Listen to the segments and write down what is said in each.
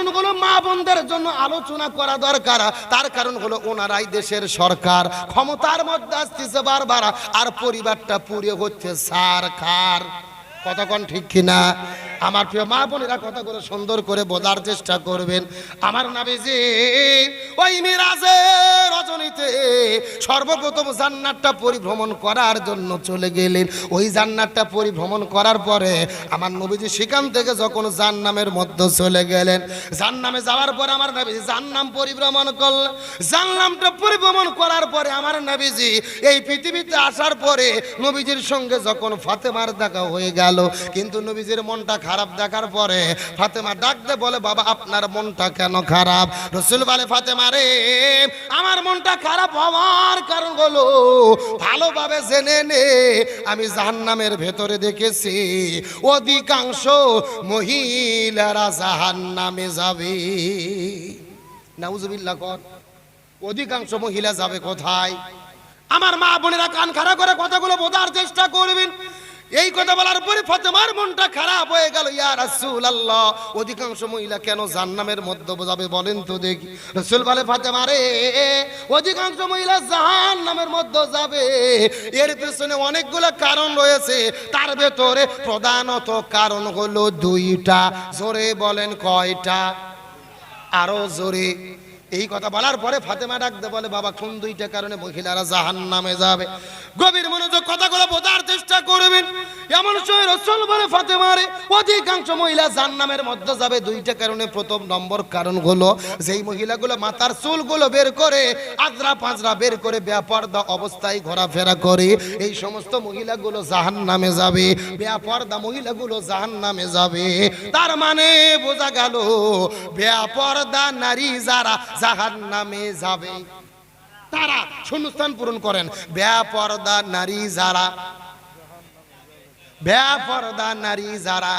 কারণ হলো মা বোনদের জন্য আলোচনা করা দরকার। তার কারণ হলো ওনারাই দেশের সরকার, ক্ষমতার মধ্যে আসতেছে বারবার, আর পরিবারটা পুড়ে হচ্ছে সারখার। কতক্ষণ ঠিক কিনা? আমার প্রিয় মা বোনেরা কথাগুলো সুন্দর করে বোঝার চেষ্টা করবেন। আমার নবীজি ওই মিরাজের রজনীতে সর্বপ্রথম জান্নাতটা পরিভ্রমণ করার জন্য চলে গেলেন। ওই জান্নাতটা পরিভ্রমণ করার পরে আমার নবীজি সেখান থেকে যখন জান্নামের মধ্যে চলে গেলেন, জান্নামে যাওয়ার পরে আমার নবীজি জান্নাম পরিভ্রমণ করলেন। জান্নামটা পরিভ্রমণ করার পরে আমার নবীজি এই পৃথিবীতে আসার পরে নবীজির সঙ্গে যখন ফাতেমার দেখা হয়ে গেল, কিন্তু নবীজির মনটা খারাপ দেখার পরে ফাতেমা ডাকতে বলে, বাবা আপনার মনটা কেন খারাপ? রাসূল বলে, ফাতেমা রে, আমার মনটা খারাপ হওয়ার কারণ হলো ভালোভাবে জেনে নে, আমি জাহান্নামের ভেতরে দেখেছি অধিকাংশ মহিলারা জাহান্নামে যাবে। নাউজুবিল্লাহ কর। অধিকাংশ মহিলা যাবে কোথায়? আমার মা বোনেরা কান খাড়া করে কথাগুলো বোঝার চেষ্টা করবেন। এই কথা বলার পরে ফাতেমার মনটা খারাপ হয়ে গেল। ইয়া রাসূলুল্লাহ, অধিকাংশ মহিলা কেন জাহান্নামের মধ্যে যাবে বলেন তো দেখি? রাসূল বলে, ফাতেমা রে, অধিকাংশ মহিলা জাহান্নামের মধ্যে যাবে, এর পেছনে অনেকগুলো কারণ রয়েছে। তার ভেতরে প্রধানত কারণ হলো দুইটা। জোরে বলেন কয়টা? আরো জোরে। এই কথা বলার পরে ফাতেমা ডাকতে বলে, বাবা কোন দুইটা কারণে মহিলারা জাহান্নামে যাবে? গভীর মনোযোগ কথাগুলো বোঝার চেষ্টা করবেন। এমন সময় রাসূল বলে, ফাতেমা রে, অধিকাংশ মহিলা জাহান্নামের মধ্যে যাবে দুইটা কারণে। প্রথম নম্বর কারণ হলো যেই মহিলাগুলো মাথার চুলগুলো বের করে আজরা পাঁজরা বের করে বেপরদা অবস্থায় ঘোরাফেরা করে, এই সমস্ত মহিলাগুলো জাহান্নামে যাবে। বেপরদা মহিলাগুলো জাহান্নামে যাবে। তার মানে বোঝা গেল বেপরদা নারী যারা জাহান্নামে যাবে, তারা শূন্যস্থান পূরণ করেন। বেপরদা নারী যারা, বেপরদা নারী যারা।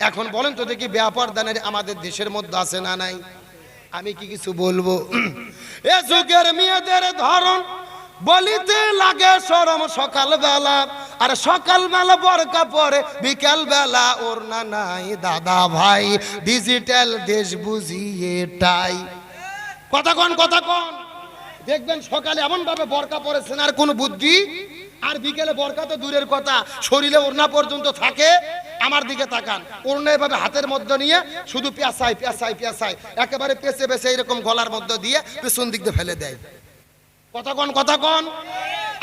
এখন বলেন তো দেখি, বেপরদা নারী আমাদের দেশের মধ্যে আছে না নাই? আমি কি কিছু বলবো? এ যুগের মেয়েদের ধরন বলিতে লাগে শরম সকালবেলা, আর সকালবেলা বোরকা পরে, বিকাল বেলা ওড়না নাই। দাদা ভাই, ডিজিটাল দেশ বুঝিয়ে টাই। কথা কন, কথা কন। দেখবেন সকালে এমন ভাবে বোরকা পরেছেন আর কোনো বুদ্ধি, আর বিকেলে বোরকা তো দূরের কথা, শরীরে ওড়না পর্যন্ত থাকে। আমার দিকে তাকান, ওড়না এভাবে হাতের মধ্যে নিয়ে শুধু পেঁচাই পেঁচাই পেঁচাই, একেবারে পেঁচে পেঁচে এরকম গলার মধ্যে দিয়ে পেছন দিক দিয়ে ফেলে দেয়। কথা কন, কথা কন।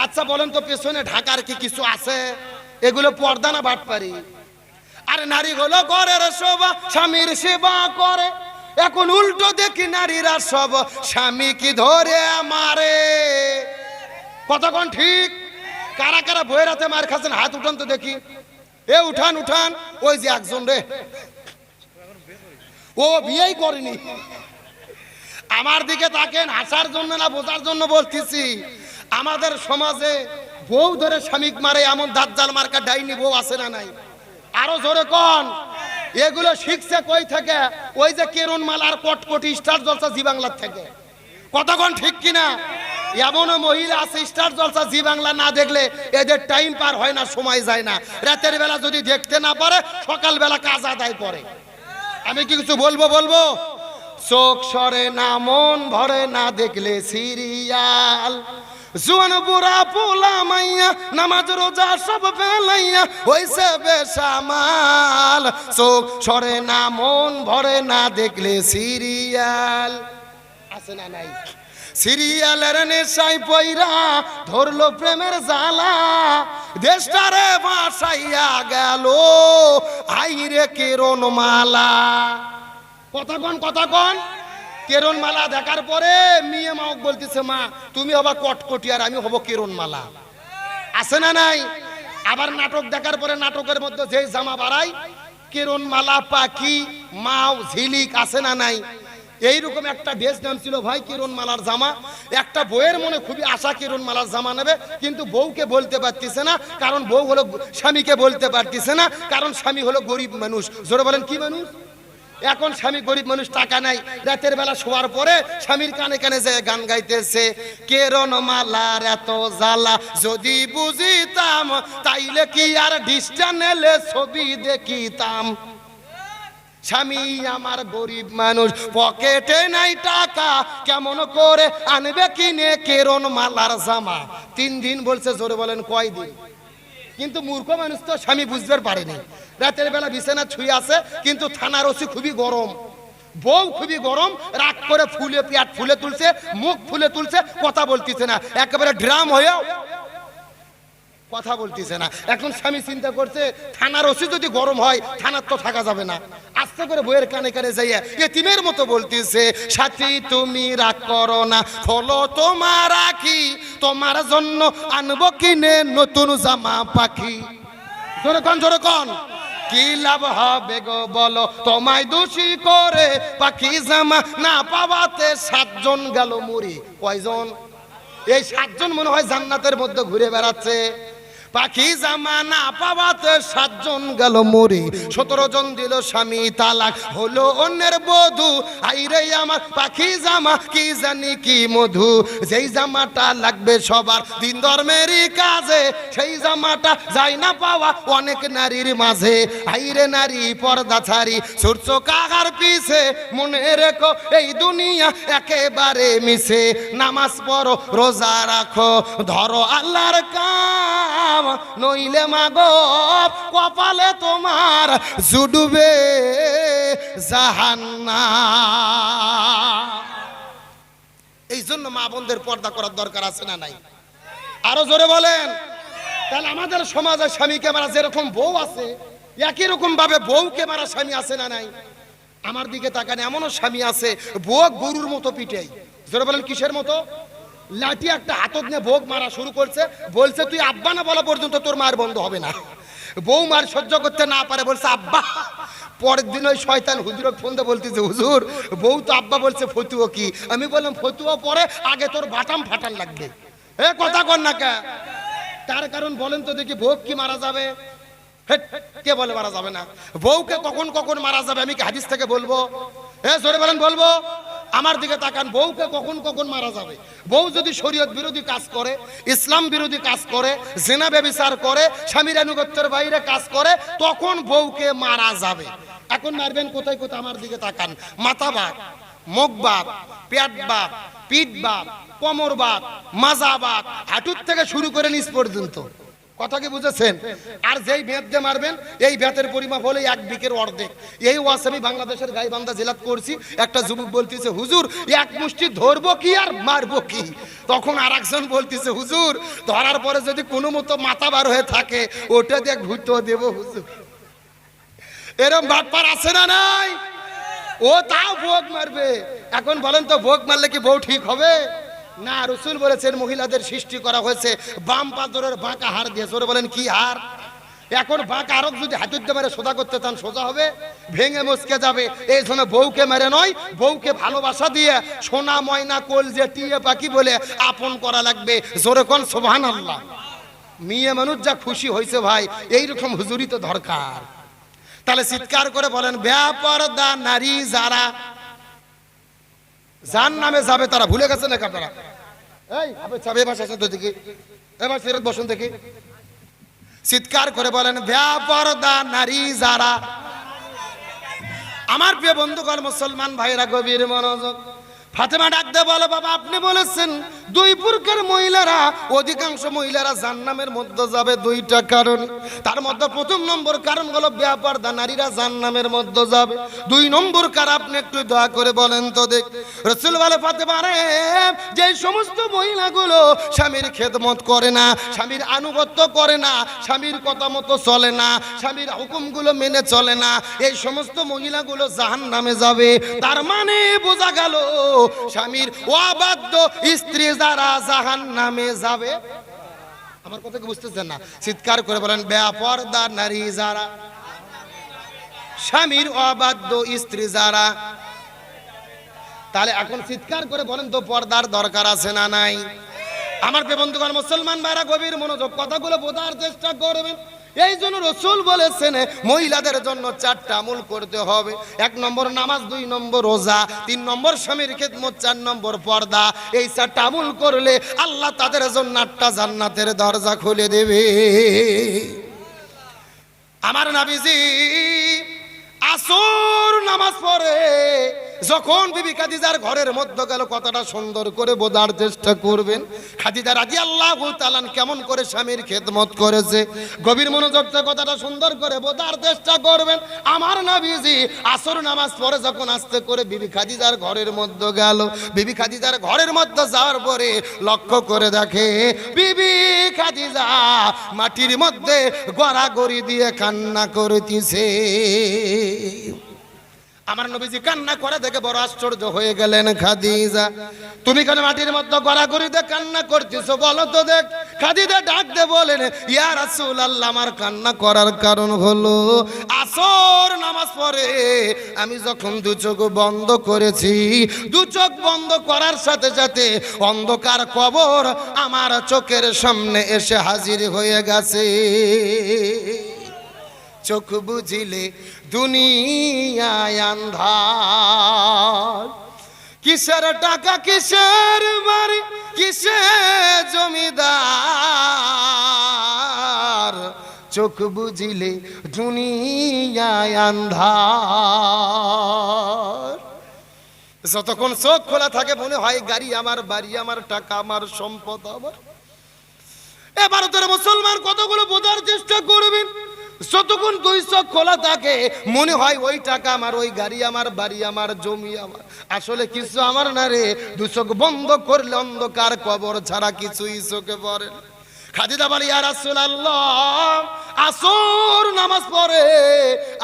আচ্ছা বলেন তো, পেছনে ঢাকার কি কিছু আছে? এগুলো পর্দা না বাটপারি? আরে নারী হলো ঘরের শোভা, স্বামীর সেবা করে। এখন উল্টো দেখি নারীরা সব স্বামী কি ধরে মারে। কতক্ষণ ঠিক? কারা কারা বইয়ের হাতে মার খাচ্ছেন হাত উঠান তো দেখি। এ উঠান উঠান। ওই যে একজন রে, ও বিয়েই করেনি। আমার দিকে তাকেন, হাসার জন্য না বোঝার জন্য বলতেছি। আমাদের সমাজে বউ ধরে স্বামী মারে এমন দাজ্জাল মার্কা ডাইনি বউ আছে না নাই? আরো জোরে কন। এগুলো শিখছে কই থেকে? ওই যে কেরন মালার কটকটি স্টার জলসা জি বাংলার থেকে। কতক্ষণ ঠিক কিনা? এমনও মহিলা আছে স্টার জলসা জি বাংলা না দেখলে এদের টাইম পার হয় না, সময় যায় না। রাতের বেলা যদি দেখতে না পারে, সকাল বেলা কাজ আদায় করে। আমি কি কিছু বলবো? বলবো। চোখ সরে না, মন ভরে না দেখলে সিরিয়াল। জুয়ান বুড়া পোলা মাইয়া নামাজ রোজা সব ফেলাইয়া হইছে বেসামাল। চোখ সরে না, মন ভরে না দেখলে সিরিয়াল। আছে না নাই? সিরিয়ালের নেশায় পইরা ধরলো প্রেমের জ্বালা, দেশটারে বাসাইয়া গেল আইরে কেরন মালা। কতক্ষণ, কতক্ষণ। কেরন মালা দেখার পরে মেয়ে মা বলতেছে, মা তুমি হবা কটকটি আর আমি হব কেরন মালা। আছে না নাই? আবার নাটক দেখার পরে নাটকের মধ্যে যে জামা বাড়াই, কেরন মালা, পাখি, মাও, ঝিলিক। আছে না নাই? এইরকম একটা ড্রেস নাম ছিল ভাই কেরন মালার জামা। একটা বউয়ের মনে খুবই আশা কেরন মালার জামা নেবে, কিন্তু বউকে বলতে পারতেছে না, কারণ বউ হলো, স্বামীকে বলতে পারতেছে না, কারণ স্বামী হলো গরিব মানুষ। জোরে বলেন কি মানুষ? এখন স্বামী গরিব মানুষ, টাকা নাই। রাতের বেলা শোয়ার পরে স্বামীর কানে কানে যে গান গাইতেছে, কেরন মালার এত জ্বালা যদি বুঝিতাম, তাইলে কি আর ডিস চ্যানেলে ছবি দেখিতাম। স্বামী আমার গরিব মানুষ, পকেটে নাই টাকা, কেমন করে আনবে কিনে কেরন মালার জামা। 3 দিন বলছে, জোরে বলেন কয়দিন? কিন্তু মূর্খ মানুষ তো স্বামী বুঝতে পারেনি। রাতের বেলা বিছানা ছুঁয়ে আছে, কিন্তু থানার ওসি খুবই গরম, বউ খুবই গরম, রাগ করে ফুলে পেট ফুলে তুলছে, মুখ ফুলে তুলছে, কথা বলতেছে না, একেবারে ড্রাম হয়েও কথা বলতেছে না। এখন স্বামী চিন্তা করছে, থানার ওসি যদি গরম হয়, থানার তো থাকা যাবে না। আস্তে করে বইয়ের কানে কানে যাইয়া এতিমের মতো বলতেছে, সাথী তুমি রাগ করো না, খোলো তোমার রাখি, তোমার জন্য আনবো কিনে নতুন জামা পাখি। জোরে কন, জোরে কন। কি লাভ হবে গো বলো তোমায় দোষী করে, পাখি জামা না পাওয়াতে 7 জন গেল মরি। কয়জন? এই 7 জন মনে হয় জান্নাতের মধ্যে ঘুরে বেড়াচ্ছে। পাখি জামা না পাওয়াতে 7 জন গেল মরি। 17 জন দিল স্বামী তালাক, হলো অন্যের বধূ। আইরে আমার পাখি জামা কি জানি কি মধু, যেই জামাটা লাগবে সবার দিন ধর্মেরই কাজে, সেই জামাটা যায় না পাওয়া অনেক নারীর মাঝে। আইরে নারী পর্দা ছাড়ি ছুটছো কাহার পিছে, মনে রেখো এই দুনিয়া একেবারে মিছে। নামাজ পড়ো, রোজা রাখো, ধরো আল্লাহর কাম, নইলে মাগো কপালে তোমার জুড়বে জাহান্নাম। এই জন্য মা বোনদের পর্দা করার দরকার আছে না নাই? আরো জোরে বলেন। তাহলে আমাদের সমাজে স্বামীকে মারা যেরকম বউ আছে, একই রকম ভাবে বউকে মারা স্বামী আছে না নাই? আমার দিকে তাকান, এমনও স্বামী আছে বউ গরুর মতো পিটাই। জোরে বলেন কিসের মতো? লাঠি একটা হাতত নিয়ে ভোগ মারা শুরু করছে, বলছে তুই আব্বা না বলা পর্যন্ত তোর মার বন্ধ হবে না। বউ মার সহ্য করতে না পারে, বলছে আব্বা। পরের দিন ওই শয়তান হুজুরকে ফোন দিয়ে বলতেছে, হুজুর বউ তো আব্বা বলছে, ফতুয়া কি? আমি বললাম ফতুয়া পরে আগে তোর বাটাম ফাটান লাগবে। এ কথা কর না কে? তার কারণ বলেন তো দেখি, ভোগ কি মারা যাবে? কে বলে মারা যাবে না? বউকে কখন কখন মারা যাবে আমি কি হাদিস থেকে বলবো? হ্যাঁ জোরে বলেন বলবো? আমার দিকে তাকান, বউকে কখন কখন মারা যাবে? বউ যদি শরীয়ত বিরোধী কাজ করে, ইসলাম বিরোধী কাজ করে, জিনা ব্যভিচার করে, স্বামীর আনুগত্যের বাইরে কাজ করে, তখন বউকে মারা যাবে। এখন মারবেন কোথায় কোথায়? আমার দিকে তাকান, মাথা বাত, মুখ বাত, পেট বাত, পিঠ বাত, কোমর বাত, মাজা বাত, হাঁটুর থেকে শুরু করে নিচ পর্যন্ত। কথা কি বুঝেছেন? আর যেই বেত দিয়ে মারবেন, এই বেতের পরিমাপ হলো 1 বিঘের অর্ধেক। এই ওয়াজ আমি বাংলাদেশের গাইবান্ধা জেলাত করছি। একটা যুবক বলতেছে, হুজুর 1 মুষ্টি ধরবো কি আর মারবো কি? তখন আরেকজন বলতেছে, হুজুর ধরার পরে যদি কোনো মতো মাথা বার হয়ে থাকে, ওটা দিয়ে ঘুরতে দেবো হুজুর। এরকম বাটপার আছে না নাই? ও তাও ভোগ মারবে। এখন বলেন তো, ভোগ মারলে কি বউ ঠিক হবে? না, রাসূল বলেছেন মহিলাদের সৃষ্টি করা হয়েছে বাম পাথরের বাঁকা হাড় দিয়ে। জোরে বলেন কি হাড়? এখন বাঁকা হাড় যদি হাতুড় দিয়ে মেরে সোজা করতে চান, সোজা হবে? ভেঙে মচকে যাবে। এই জন্য বউকে মেরে নয়, বউকে ভালোবাসা দিয়ে সোনা ময়না কলজে টিয়ে পাখি বলে আপন করা লাগবে। জোরে কোন সুবহানাল্লাহ। মেয়ে মানুষ যা খুশি হয়েছে ভাই, এইরকম হুজুরি তো দরকার। তাহলে চিৎকার করে বলেন, বেপরদা নারী যারা জাহান্নামে যাবে, তারা ভুলে গেছে নাকি আপনারা? এই আবে চাবে বাসা তো দেখি, এবার ফেরত বসুন দেখি। চিৎকার করে বলেন, বেপরদা নারী যারা। আমার প্রিয় বন্ধুগণ, মুসলমান ভাইরা, গভীর মনোযোগ। ফাতেমা ডাক দিয়ে বলে, বাবা আপনি বলেছেন 2 প্রকার মহিলারা, অধিকাংশ মহিলারা জাহান্নামের মধ্যে যাবে 2টা কারণ। তার মধ্যে 1 নম্বর কারণ হলো বেপরদা নারীরা জাহান্নামের মধ্যে যাবে। 2 নম্বর কারণ আপনি একটু দয়া করে বলেন তো দেখ। রাসূল বলে, ফাতেমা রে, যে সমস্ত মহিলাগুলো স্বামীর খেদমত করে না, স্বামীর আনুগত্য করে না, স্বামীর কথা মতো চলে না, স্বামীর হুকুমগুলো মেনে চলে না, এই সমস্ত মহিলাগুলো জাহান্নামে যাবে। তার মানে বোঝা গেল স্বামীর অবাধ্য স্ত্রী যারা জাহান্নামে যাবে। আমার কথা কি বুঝতেছেন না? চিৎকার করে বলেন, বেপরদা নারী যারা, স্বামীর অবাধ্য স্ত্রী যারা। তাহলে এখন চিৎকার করে বলেন তো, পর্দার দরকার আছে না নাই? আমার প্রিয় বন্ধুগণ, মুসলমান ভাইরা, গভীর মনোযোগ, কথাগুলো বোঝার চেষ্টা করবেন। এই জন্য রাসূল বলেছেন মহিলাদের জন্য 4টা আমল করতে হবে। 1 নম্বর নামাজ, 2 নম্বর রোজা, 3 নম্বর স্বামীর খেদমত, 4 নম্বর পর্দা। এই 4টা আমল করলে আল্লাহ তাদের জন্য 8টা জান্নাতের দরজা খুলে দেবে। আমার নবীজি আসর নামাজ পড়ে যখন বিবি খাদিজার ঘরের মধ্যে গেল, কথাটা সুন্দর করে বোঝার চেষ্টা করবেন। খাদিজা রাদিয়াল্লাহু তাআলা কেমন করে স্বামীর খেদমত করেছে, গভীর মনোযোগ দিয়ে কথাটা সুন্দর করে বোঝার চেষ্টা করবেন। আমার নবীজি আসর নামাজ পড়ে যখন আস্তে করে বিবি খাদিজার ঘরের মধ্যে গেল, বিবি খাদিজার ঘরের মধ্যে যাওয়ার পরে লক্ষ্য করে দেখে বিবি খাদিজা মাটির মধ্যে গড়াগড়ি দিয়ে কান্না করতেছে। আমার নবীজি কান্না করে দেখে বড় আশ্চর্য হয়ে গেলেন। খাদিজা, তুমি কেন মাটির মধ্যে গড়াগড়ি দিয়ে কান্না করতেছো, বলো তো দেখ। খাদিজা ডাক দিয়ে বলেন, ইয়া রাসূলুল্লাহ, আমার কান্না করার কারণ হলো আসর নামাজ পড়ে আমি যখন দু চোখ বন্ধ করেছি, দু চোখ বন্ধ করার সাথে সাথে অন্ধকার কবর আমার চোখের সামনে এসে হাজির হয়ে গেছে। চোখ বুঝিলে দুনিয়ায় আন্ধার, কিসের টাকা কিসের বাড়ি কিসের জমিদার, চোখ বুঝিলে দুনিয়ায় আন্ধার। যতক্ষণ চোখ খোলা থাকে মনে হয় গাড়ি আমার, বাড়ি আমার, টাকা আমার, সম্পদ আমার। এ ভারতের মুসলমান কতগুলো বোঝার চেষ্টা করবেন। যতক্ষণ দুই চোখ খোলা থাকে মনে হয় ওই টাকা আমার, ওই গাড়ি আমার, বাড়ি আমার, জমি আমার। আসলে কিছু আমার না রে। দু চোখ বন্ধ করলে অন্ধকার কবর ছাড়া কিছুই চোখে পড়ে না। খাদিজা বলে, ইয়া রাসূলুল্লাহ, আসর নামাজ পড়ে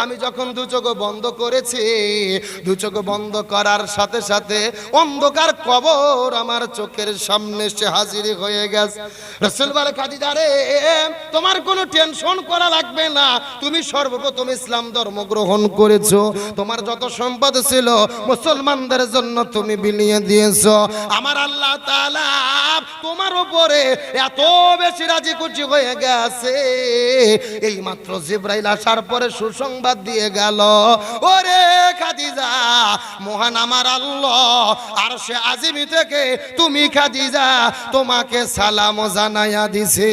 আমি যখন দু চোখ বন্ধ করেছি, দু চোখ বন্ধ করার সাথে সাথে অন্ধকার কবর আমার চোখের সামনে এসে হাজির হয়ে গেছে। রাসূল বলে, খাদিজা রে, তোমার কোনো টেনশন করা লাগবে না। তুমি সর্বপ্রথম ইসলাম ধর্ম গ্রহণ করেছো, তোমার যত সম্পদ ছিল মুসলমানদের জন্য তুমি বিলিয়ে দিয়েছো। আমার আল্লাহ তাআলা তোমার উপরে এত বেশি রাজি খুশি হয়ে গেছে, এই মাত্র জিবরাইল আসার পরে সুসংবাদ দিয়ে গেল, ওরে খাদিজা, মহান আমার আল্লাহ আরশে আজিম থেকে তুমি খাদিজা তোমাকে সালাম জানাইয়া দিছে।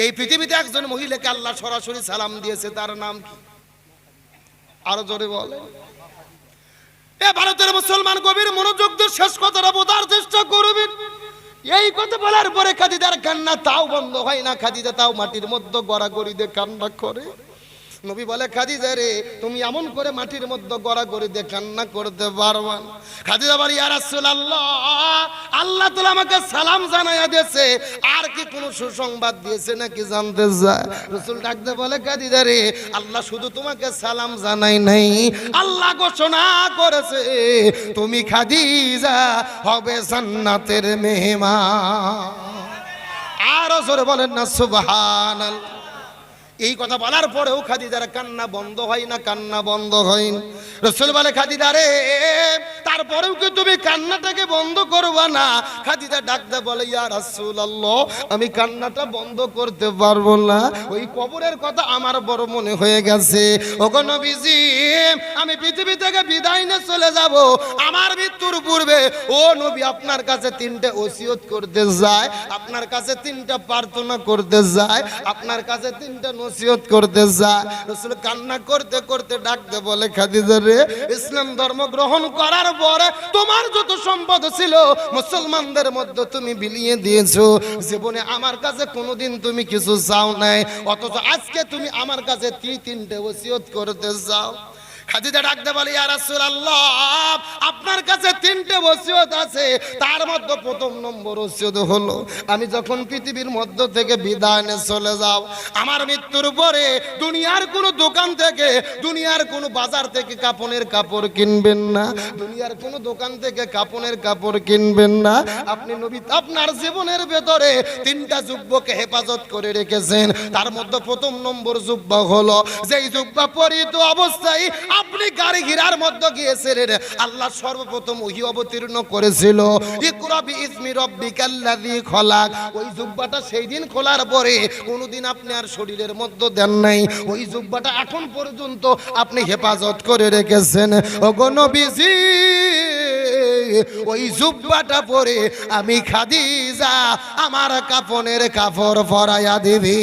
এই পৃথিবীতে একজন মহিলাকে আল্লাহ সরাসরি সালাম দিয়েছে, তার নাম কি? আরো জোরে বলে। এ ভারতের মুসলমান গভীর মনোযোগ দিয়ে শেষ কথাটা বোঝার চেষ্টা করবেন। এই কথা বলার পরে খাদিজার কান্না তাও বন্ধ হয় না। খাদিজা তাও মাটির মধ্যে গড়াগড়ি দিয়ে কান্না করে। নবী বলে, খাদিজা রে, তুমি এমন করে মাটির মধ্যে গড়াগড়ি দিয়ে কান্না করতে পারবা না। খাদিজা বলে, ইয়া রাসূলুল্লাহ, আল্লাহ তাআলা আমাকে সালাম জানাইয়া দিয়েছে, আর কি কোনো সুসংবাদ দিয়েছে নাকি জানতে চায়। রাসূল ডাকতে বলে, খাদিজা রে, আল্লাহ শুধু তোমাকে সালাম জানাই নাই, আল্লাহ ঘোষণা করেছে তুমি খাদিজা হবে জান্নাতের মেহমান। আর জোরে বলেন না সুবহানাল্লাহ। এই কথা বলার পরেও খাদিজার কান্না বন্ধ হয় না, কান্না বন্ধ হয় না। রাসূল বলে, খাদিজা রে, তারপরেও কি তুমি কান্নাটাকে বন্ধ করবা না? খাদিজা ডাকতে বলে, ইয়া রাসূলুল্লাহ, আমি কান্নাটা বন্ধ করতে পারবো না, ওই কবরের কথা আমার বড় মনে হয়ে গেছে। ওগো নবীজি, আমি পৃথিবী থেকে বিদায় নিয়ে চলে যাব, আমার মৃত্যুর পূর্বে ও নবী আপনার কাছে তিনটে ওসিয়ত করতে যায়, আপনার কাছে তিনটা প্রার্থনা করতে যায়, আপনার কাছে তিনটা নসিহত করতে যায়। রাসূল কান্না করতে করতে ডাকতে বলে, খাদিজা রে, ইসলাম ধর্ম গ্রহণ করার পরে তোমার যত সম্পদ ছিল মুসলমানদের মধ্যে তুমি বিলিয়ে দিয়েছো, জীবনে আমার কাছে কোনোদিন তুমি কিছু চাও নাই, অথচ আজকে তুমি আমার কাছে তিনটে ওসিয়ত করতে চাও। খাদিজা ডাকতে বলে, ইয়া রাসূলুল্লাহ, আপনার কাছে তিনটে ওসিয়ত আছে, তার মধ্যে প্রথম নম্বর ওসিয়ত হলো আমি যখন পৃথিবীর মধ্য থেকে বিদায় নিয়ে চলে যাব, আমার মৃত্যুর পরে দুনিয়ার কোনো দোকান থেকে, দুনিয়ার কোনো বাজার থেকে কাপড়ের কাপড় কিনবেন না, দুনিয়ার কোনো দোকান থেকে কাপড়ের কাপড় কিনবেন না। আপনি নবী আপনার জীবনের ভেতরে তিনটা যুব্বকে হেফাজত করে রেখেছেন, তার মধ্যে প্রথম নম্বর জুব্বা হলো যেই জুব্বা পরিহিত অবস্থায় আপনি গাড়ি ঘিরার মধ্যে গিয়েছিলেন, আল্লাহ সর্বপ্রথম ওহী অবতীর্ণ করেছিল, ইকরা বিইসমি রাব্বিকাল্লাযী খলাক। ওই জুব্বাটা সেই দিন খোলার পরে কোনোদিন আপনি আর শরীরের মধ্যে দেন নাই, ওই জুব্বাটা এখন পর্যন্ত আপনি হেফাজত করে রেখেছেন। ওগো নবীজি, ওই জুব্বাটা পরে আমি খাদিজা আমার কাফনের কাপড় পরাইয়া দিবি।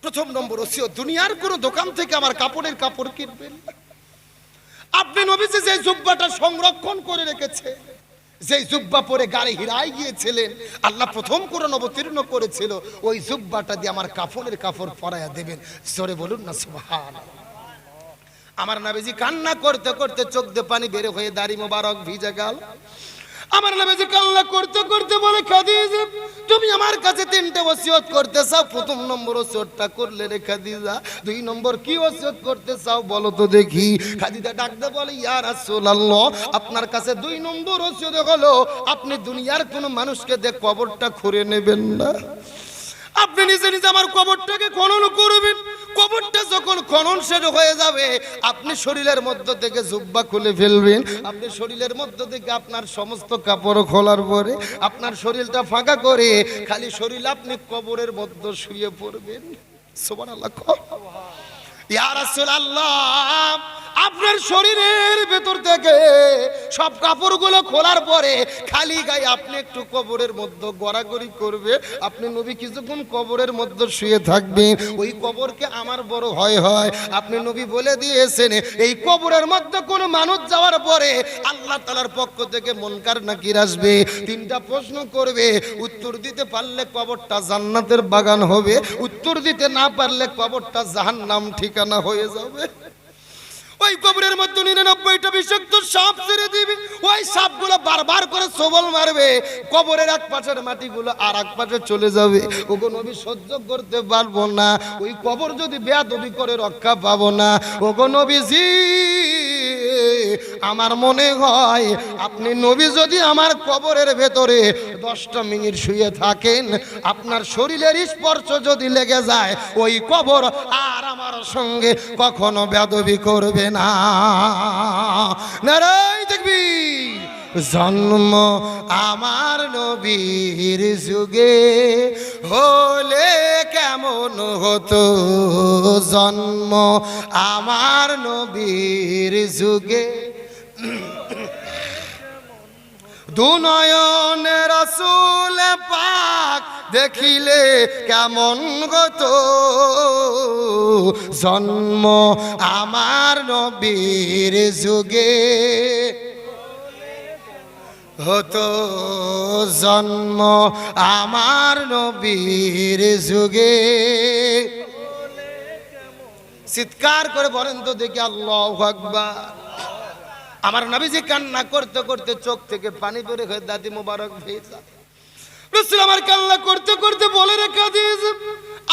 প্রথম নম্বর ওসিয়ত, দুনিয়ার কোন দোকান থেকে আমার কাপড়ের কাপড় কিনবেন না। আপনি নবীজি যে জুব্বাটা সংরক্ষণ করে রেখেছে, যে জুব্বা পরে গাড়ি হিরায় গিয়েছিলেন, আল্লাহ প্রথম কোরআন অবতীর্ণ করেছিল, ওই জুব্বাটা দিয়ে আমার কাফনের কাপড় পরাইয়া দেবেন। জোরে বলুন না সুবহানাল্লাহ। আমার নবীজি কান্না করতে করতে চোখ দিয়ে পানি বের হয়ে দাড়ি মোবারক ভিজে গেল। আমার নবীজি কান্না করতে করতে বলে, খাদিজা তুমি আমার কাছে তিনটে ওসিয়ত করতে চাও, প্রথম নম্বর ওসিয়তটা করলে রে খাদিজা, দুই নম্বর কি ওসিয়ত করতে চাও বলো তো দেখি। খাদিজা ডাকতে বলে, ইয়া রাসূলুল্লাহ, আপনার কাছে দুই নম্বর ওসিয়ত হলো আপনি দুনিয়ার কোনো মানুষকে দিয়ে কবরটা খুঁড়ে নেবেন না। আপনি নিজে নিজে আমার কবরটাকে খনন করবেন। কবরটা যখন খনন শেষ হয়ে যাবে, আপনি শরীরের মধ্য থেকে জুব্বা খুলে ফেলবেন। আপনি শরীরের মধ্য থেকে আপনার সমস্ত কাপড় খোলার পরে আপনার শরীরটা ফাঁকা করে খালি শরীর আপনি কবরের মধ্যে শুয়ে পড়বেন। সুবহানাল্লাহ। ইয়া রাসূলুল্লাহ, আপনার শরীরের ভেতর থেকে সব কাপড়গুলো খোলার পরে খালি গায়ে আপনি একটু কবরের মধ্যে গড়াগড়ি করবে। আপনি নবী কিছুক্ষণ কবরের মধ্যে শুয়ে থাকবেন। ওই কবরকে আমার বড় ভয় হয়। আপনি নবী বলে দিয়েছেন, এই কবরের মধ্যে কোনো মানুষ যাওয়ার পরে আল্লাহ তাআলার পক্ষ থেকে মুনকার নাকির আসবে, তিনটা প্রশ্ন করবে। উত্তর দিতে পারলে কবরটা জান্নাতের বাগান হবে, উত্তর দিতে না পারলে কবরটা জাহান্নাম ঠিকানা হয়ে যাবে। ওই কবরের মধ্যে 99টা বিষাক্ত সাপ ছেড়ে দিবে। ওই সাপগুলো বারবার করে সবল মারবে, কবরের এক পাশের মাটিগুলো আর এক পাশে চলে যাবে। ওগো নবী সহ্য করতে পারবো না, ওই কবর যদি বেয়াদবি করে রক্ষা পাবো না। ওগো নবীজি, আমার মনে হয় আপনি নবী যদি আমার কবরের ভেতরে 10টা মিনিট শুয়ে থাকেন, আপনার শরীরের স্পর্শ যদি লেগে যায়, ওই কবর আর আমার সঙ্গে কখনো বেয়াদবি করবে না। নারায়ে তাকবীর। জন্ম আমার নবীর যুগে হলে কেমন হতো, জন্ম আমার নবীর যুগে দুনয়নে রাসূল পাক দেখিলে কেমন হতো, জন্ম আমার নবীর যুগে হতো, জন্ম আমার নবীর যুগে। চিৎকার করে বলেন তো দেখি আল্লাহু আকবার। আমার নবীজি কান্না করতে করতে চোখ থেকে পানি বের হয়ে দাড়ি মোবারক ভেজা। রাসূল আমার কান্না করতে করতে বলে রে খাদিজা,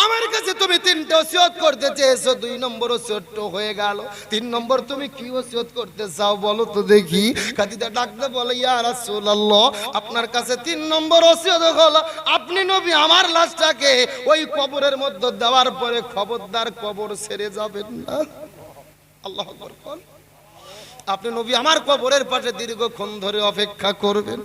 আমার কাছে তুমি তিনটা ওসিয়ত করতে চেয়েছো, 2 নম্বর ওসিয়ত হয়ে গেল, 3 নম্বর তুমি কি ওসিয়ত করতে চাও বলো তো দেখি। খাদিজা ডাকতে বলে, ইয়া রাসূলুল্লাহ, আপনার কাছে 3 নম্বর ওসিয়ত হলো আপনি নবী আমার লাশটাকে ওই কবরের মধ্যে দেওয়ার পরে খবরদার কবর ছেড়ে যাবেন না। আল্লাহু আকবার। আপনি নবী আমার কবরের পাশে দীর্ঘক্ষণ ধরে অপেক্ষা করবেন।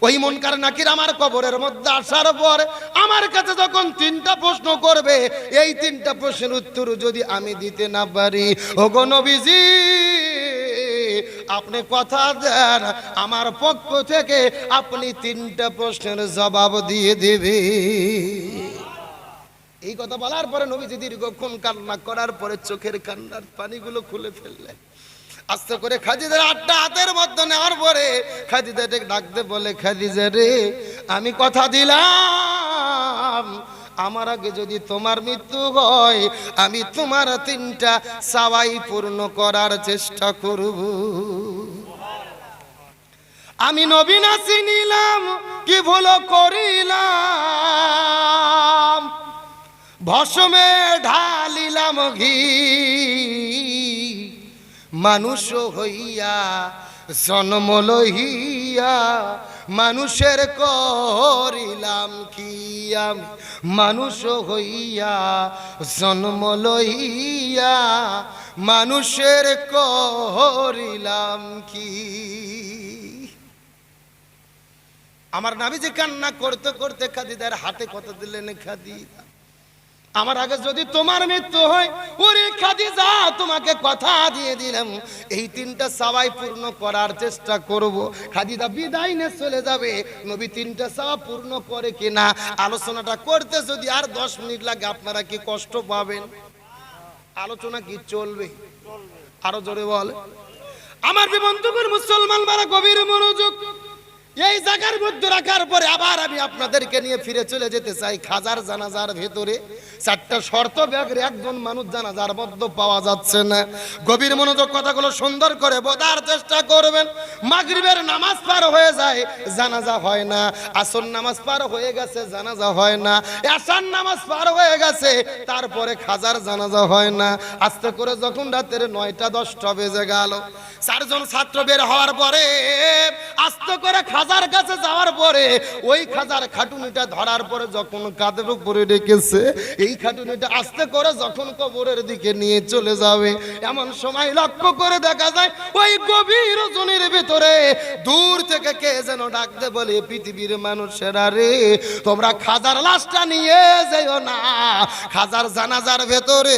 ওই মুনকার নাকির আমার কবরের মধ্যে আসার পর আমার কাছে যখন 3টা প্রশ্ন করবে, এই 3টা প্রশ্নের উত্তর যদি আমি দিতে না পারি, ওগো নবীজি আপনি কথা দেন আমার পক্ষ থেকে আপনি 3টা প্রশ্নের জবাব দিয়ে দেবে। এই কথা বলার পরে নবীজি দীর্ঘক্ষণ কান্না করার পরে চোখের কান্নার পানিগুলো খুলে ফেললেন। আস্তে করে খাদিজার 8টা হাতের মধ্যে নেওয়ার পরে খাদিজাকে ডাকতে বলে, খাদিজা রে, আমি কথা দিলাম আমার আগে যদি তোমার মৃত্যু হয়, আমি তোমার 3টা চাওয়াই পূর্ণ করার চেষ্টা করব। আমি নবী না চিনিলাম কি ভুল করিলাম, ভস্মে ঢালিলাম ঘি, মানুষ হইয়া জন্ম লইয়া মানুষের করিলাম কি, আমি মানুষ হইয়া জন্ম লইয়া মানুষের করিলাম কি। আমার নবীজি কান্না করতে করতে খাদিজার হাতে কথা দিলেন, খাদিজা আমার আগে যদি তোমার মৃত্যু হয়, ওরে খাদিজা তোমাকে কথা দিয়ে দিলাম এই তিনটা চাওয়াই পূর্ণ করার চেষ্টা করব। খাদিজা বিদায় নিয়ে চলে যাবে, নবী তিনটা চাওয়া পূর্ণ করে কিনা আলোচনাটা করতে যদি আর 10 মিনিট লাগে আপনারা কি কষ্ট পাবেন? আলোচনা কি চলবে? আরো জোরে বল। আমার বন্ধুগণ মুসলমান বারা গভীর মনোযোগ। এই জায়গার মধ্যে রাখার পরে আবার আমি আপনাদেরকে নিয়ে ফিরে চলে যেতে চাই খাজার জানাজার ভেতরে। 4টা শর্ত ব্যাগরে একজন মানুষ জানাজার মধ্যে পাওয়া যাচ্ছে না। গভীর মনোযোগ, কথাগুলো সুন্দর করে বোঝার চেষ্টা করবেন। মাগরিবের নামাজ পার হয়ে যায়, জানাজা হয় না। আসর নামাজ পার হয়ে গেছে, জানাজা হয় না। এশার নামাজ পার হয়ে গেছে, তারপরে খাজার জানাজা হয় না। আস্তে করে যখন রাতের 9টা 10টা বেজে গেল, 4 জন ছাত্র বের হওয়ার পরে আস্তে করে খাজার কাছে যাওয়ার পরে ওই খাজার খাটুনিটা ধরার পরে যখন কাঁধের উপরে রেখেছে, এই খাটুনিটা আস্তে করে যখন কবরের দিকে নিয়ে চলে যাবে, এমন সময় লক্ষ্য করে দেখা যায় ওই গভীর রজনীর ভিতরে দূর থেকে কে যেন ডাকতে বলে, পৃথিবীর মানুষেরা রে, তোমরা খাজার লাশটা নিয়ে যেও না। খাজার জানাজার ভেতরে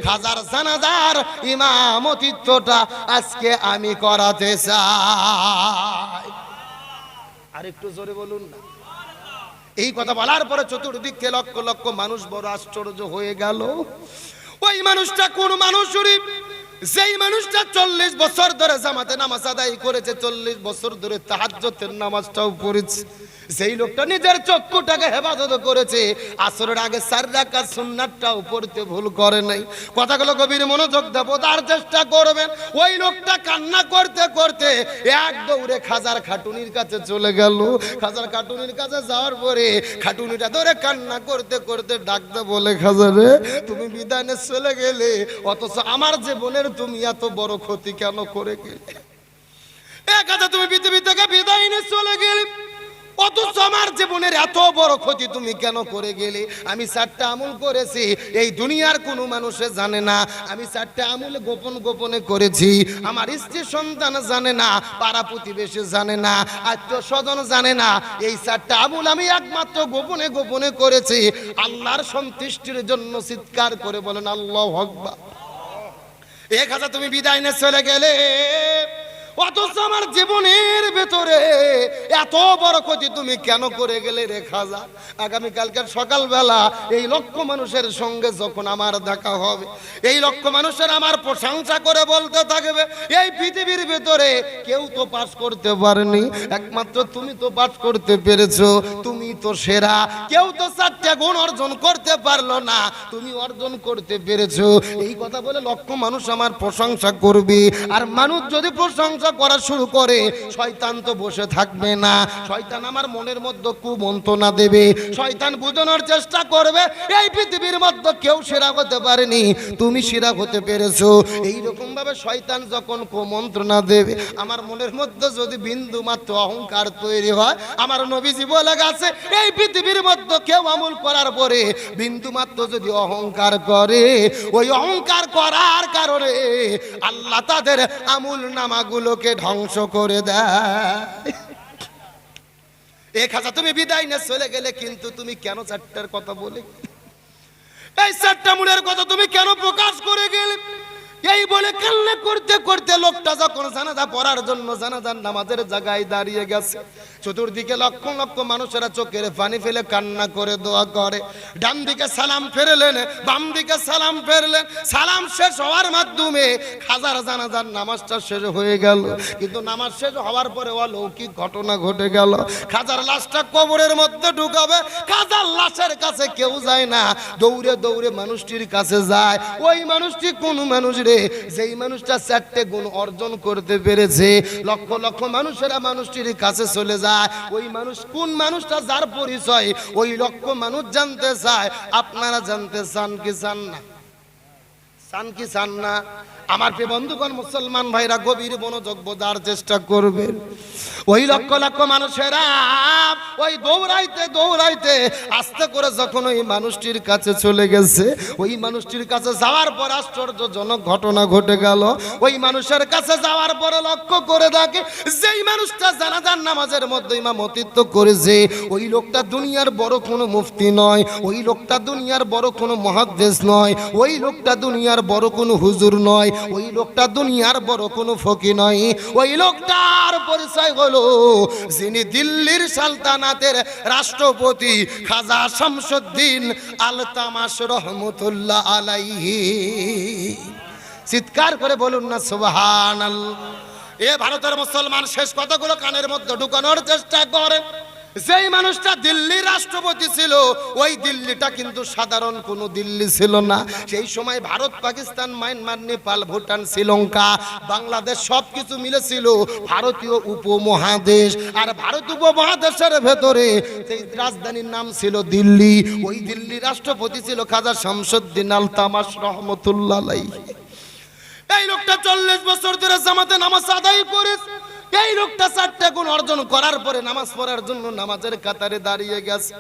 খাজার জানাজার ইমামতিত্বটা আজকে আমি করাতে চাই। আর একটু জোরে বলুন না। এই কথা বলার পরে চতুর্দিকে লক্ষ লক্ষ মানুষ বড় আশ্চর্য হয়ে গেল। ওই মানুষটা কোন মানুষ? যেই মানুষটা 40 বছর ধরে জামাতে নামাজ আদায় করেছে, 40 বছর ধরে তাহাজ্জুদের নামাজটাও পড়েছে, যেই লোকটা নিজের চক্ষুটাকে হেফাজত করেছে, আসরের আগে 4 রাকাত সুন্নাতটাও পড়তে ভুল করে নাই। কথাগুলো গভীর মনোযোগ দিয়ে বোঝার চেষ্টা করবেন। ওই লোকটা কান্না করতে করতে এক দৌড়ে খাজার খাটুনির কাছে চলে গেল। খাজার খাটুনির কাছে যাওয়ার পরে খাটুনিটা ধরে কান্না করতে করতে ডাকতে বলে, খাজা রে, তুমি বিদায় নিয়ে চলে গেলে, অথচ আমার জীবনের তুমি এত বড় ক্ষতি কেন করে গেলে? খাজা, তুমি পৃথিবী থেকে বিদায় নিয়ে চলে গেলে, অথচ আমার জীবনের এত বড় ক্ষতি তুমি কেন করে গেলে? আমি 4টা আমল করেছি, এই দুনিয়ার কোনো মানুষে জানে না। আমি 4টা আমল গোপন গোপনে করেছি, আমার স্ত্রী সন্তান জানে না, পাড়া প্রতিবেশী জানে না, আত্মীয় স্বজন জানে না। এই 4টা আমল আমি একমাত্র গোপনে গোপনে করেছি। আল্লাহর সন্তুষ্টির জন্য চিৎকার করে বলেন আল্লাহু আকবার। খাজা, তুমি বিদায় নিয়ে চলে গেলে, অথচ আমার জীবনের ভেতরে এত বড় ক্ষতি তুমি কেন করে গেলে রে খাজা? আগামীকালকের সকালবেলা এই লক্ষ মানুষের সঙ্গে যখন আমার দেখা হবে, এই লক্ষ মানুষের আমার প্রশংসা করে বলতে থাকবে, এই পৃথিবীর ভেতরে কেউ তো পাস করতে পারেনি, একমাত্র তুমি তো পাস করতে পেরেছো, তুমি তো সেরা। কেউ তো 4টা গুণ অর্জন করতে পারলো না, তুমি অর্জন করতে পেরেছো। এই কথা বলে লক্ষ মানুষ আমার প্রশংসা করবে। আর মানুষ যদি প্রশংসা করা শুরু করে, শয়তান তো বসে থাকবে না। শয়তান আমার মনের মধ্যে কুমন্ত্রণা দেবে, শয়তান বুঝানোর চেষ্টা করবে এই পৃথিবীর মধ্যে কেউ সেরা হতে পারেনি, তুমি সেরা হতে পেরেছো। এইরকম ভাবে শয়তান যখন কুমন্ত্রণা দেবে, আমার মনের মধ্যে যদি বিন্দু মাত্র অহংকার তৈরি হয়, আমার নবীজি বলে গেছে এই পৃথিবীর মধ্যে কেউ আমল করার পরে বিন্দু মাত্র যদি অহংকার করে, ওই অহংকার করার কারণে আল্লাহ তাদের আমল নামাগুলো ধ্বংস করে দেয়। খাজা, তুমি বিদায় নিয়ে চলে গেলে, কিন্তু তুমি কেন 4টার কথা বলে, এই 4টা মূলের কথা তুমি কেন প্রকাশ করে গেলে? এই বলে কান্না করতে করতে লোকটা যখন জানাজা পড়ার জন্য জানাজার নামাজের জায়গায় দাঁড়িয়ে গেছে, চতুর্দিকে লক্ষ লক্ষ মানুষেরা চোখের পানি ফেলে কান্না করে দোয়া করে। ডান দিকে সালাম ফেরলেন, বাম দিকে সালাম ফেরলেন। সালাম শেষ হওয়ার মাধ্যমে খাজার জানাজার নামাজটা শেষ হয়ে গেল। কিন্তু নামাজ শেষ হওয়ার পরে অলৌকিক ঘটনা ঘটে গেল। খাজার লাশটা কবরের মধ্যে ঢুকাবে, খাজার লাশের কাছে কেউ যায় না, দৌড়ে দৌড়ে মানুষটির কাছে যায়। ওই মানুষটি কোন মানুষ রে? যেই মানুষটা 4টে গুণ অর্জন করতে পেরেছে। লক্ষ লক্ষ মানুষেরা মানুষটির কাছে চলে যায়। ওই মানুষ কোন মানুষটা? যার পরিচয় ওই লক্ষ মানুষ জানতে চায়। আপনারা জানতে চান কি চান না? চান কি চান না? আমার প্রিয় বন্ধুগণ, মুসলমান ভাইরা গভীর মনোযোগ বোঝার চেষ্টা করবেন। ওই লক্ষ লক্ষ মানুষেরা ওই দৌড়াইতে দৌড়াইতে আস্তে করে যখন ওই মানুষটির কাছে চলে গেছে, ওই মানুষটির কাছে যাওয়ার পর আশ্চর্যজনক ঘটনা ঘটে গেল। ওই মানুষের কাছে যাওয়ার পরে লক্ষ্য করে দেখে যেই মানুষটা জানাজার নামাজের মধ্যে ইমামতিত্ব করেছে, ওই লোকটা দুনিয়ার বড় কোনো মুফতি নয়, ওই লোকটা দুনিয়ার বড় কোনো মুহাদ্দিস নয়, ওই লোকটা দুনিয়ার বড় কোনো হুজুর নয়, ওই লোকটা দুনিয়ার বড় কোনো ফকি নয়। ওই লোকটার পরিচয় হলো যিনি দিল্লির সালতানাতের রাষ্ট্রপতি খাজা শামসুদ্দিন আলতামাশ রহমতুল্লাহ আলাইহি। চিৎকার করে বলুন না সুবহানাল্লাহ। এ ভারতের মুসলমান শেষ কথাগুলো কানের মধ্যে ঢুকানোর চেষ্টা করে। যেই মানুষটা দিল্লির রাষ্ট্রপতি ছিল, ওই দিল্লিটা কিন্তু সাধারণ কোনো দিল্লি ছিল না। সেই সময় ভারত, পাকিস্তান, মায়ানমার, নেপাল, ভুটান, শ্রীলঙ্কা, বাংলাদেশ সবকিছু মিলেছিল ভারতীয় উপমহাদেশ। আর ভারত উপমহাদেশের ভেতরে সেই রাজধানীর নাম ছিল দিল্লি। ওই দিল্লির রাষ্ট্রপতি ছিল খাজা শামসুদ্দিন আলতামাশ রহমতুল্লাহ আলাইহি। এই লোকটা 40 বছর ধরে জামাতে নামাজ আদায় করেছে। এই লোকটা 4টে গুণ অর্জন করার পরে নামাজ পড়ার জন্য নামাজের কাতারে দাঁড়িয়ে গেছে।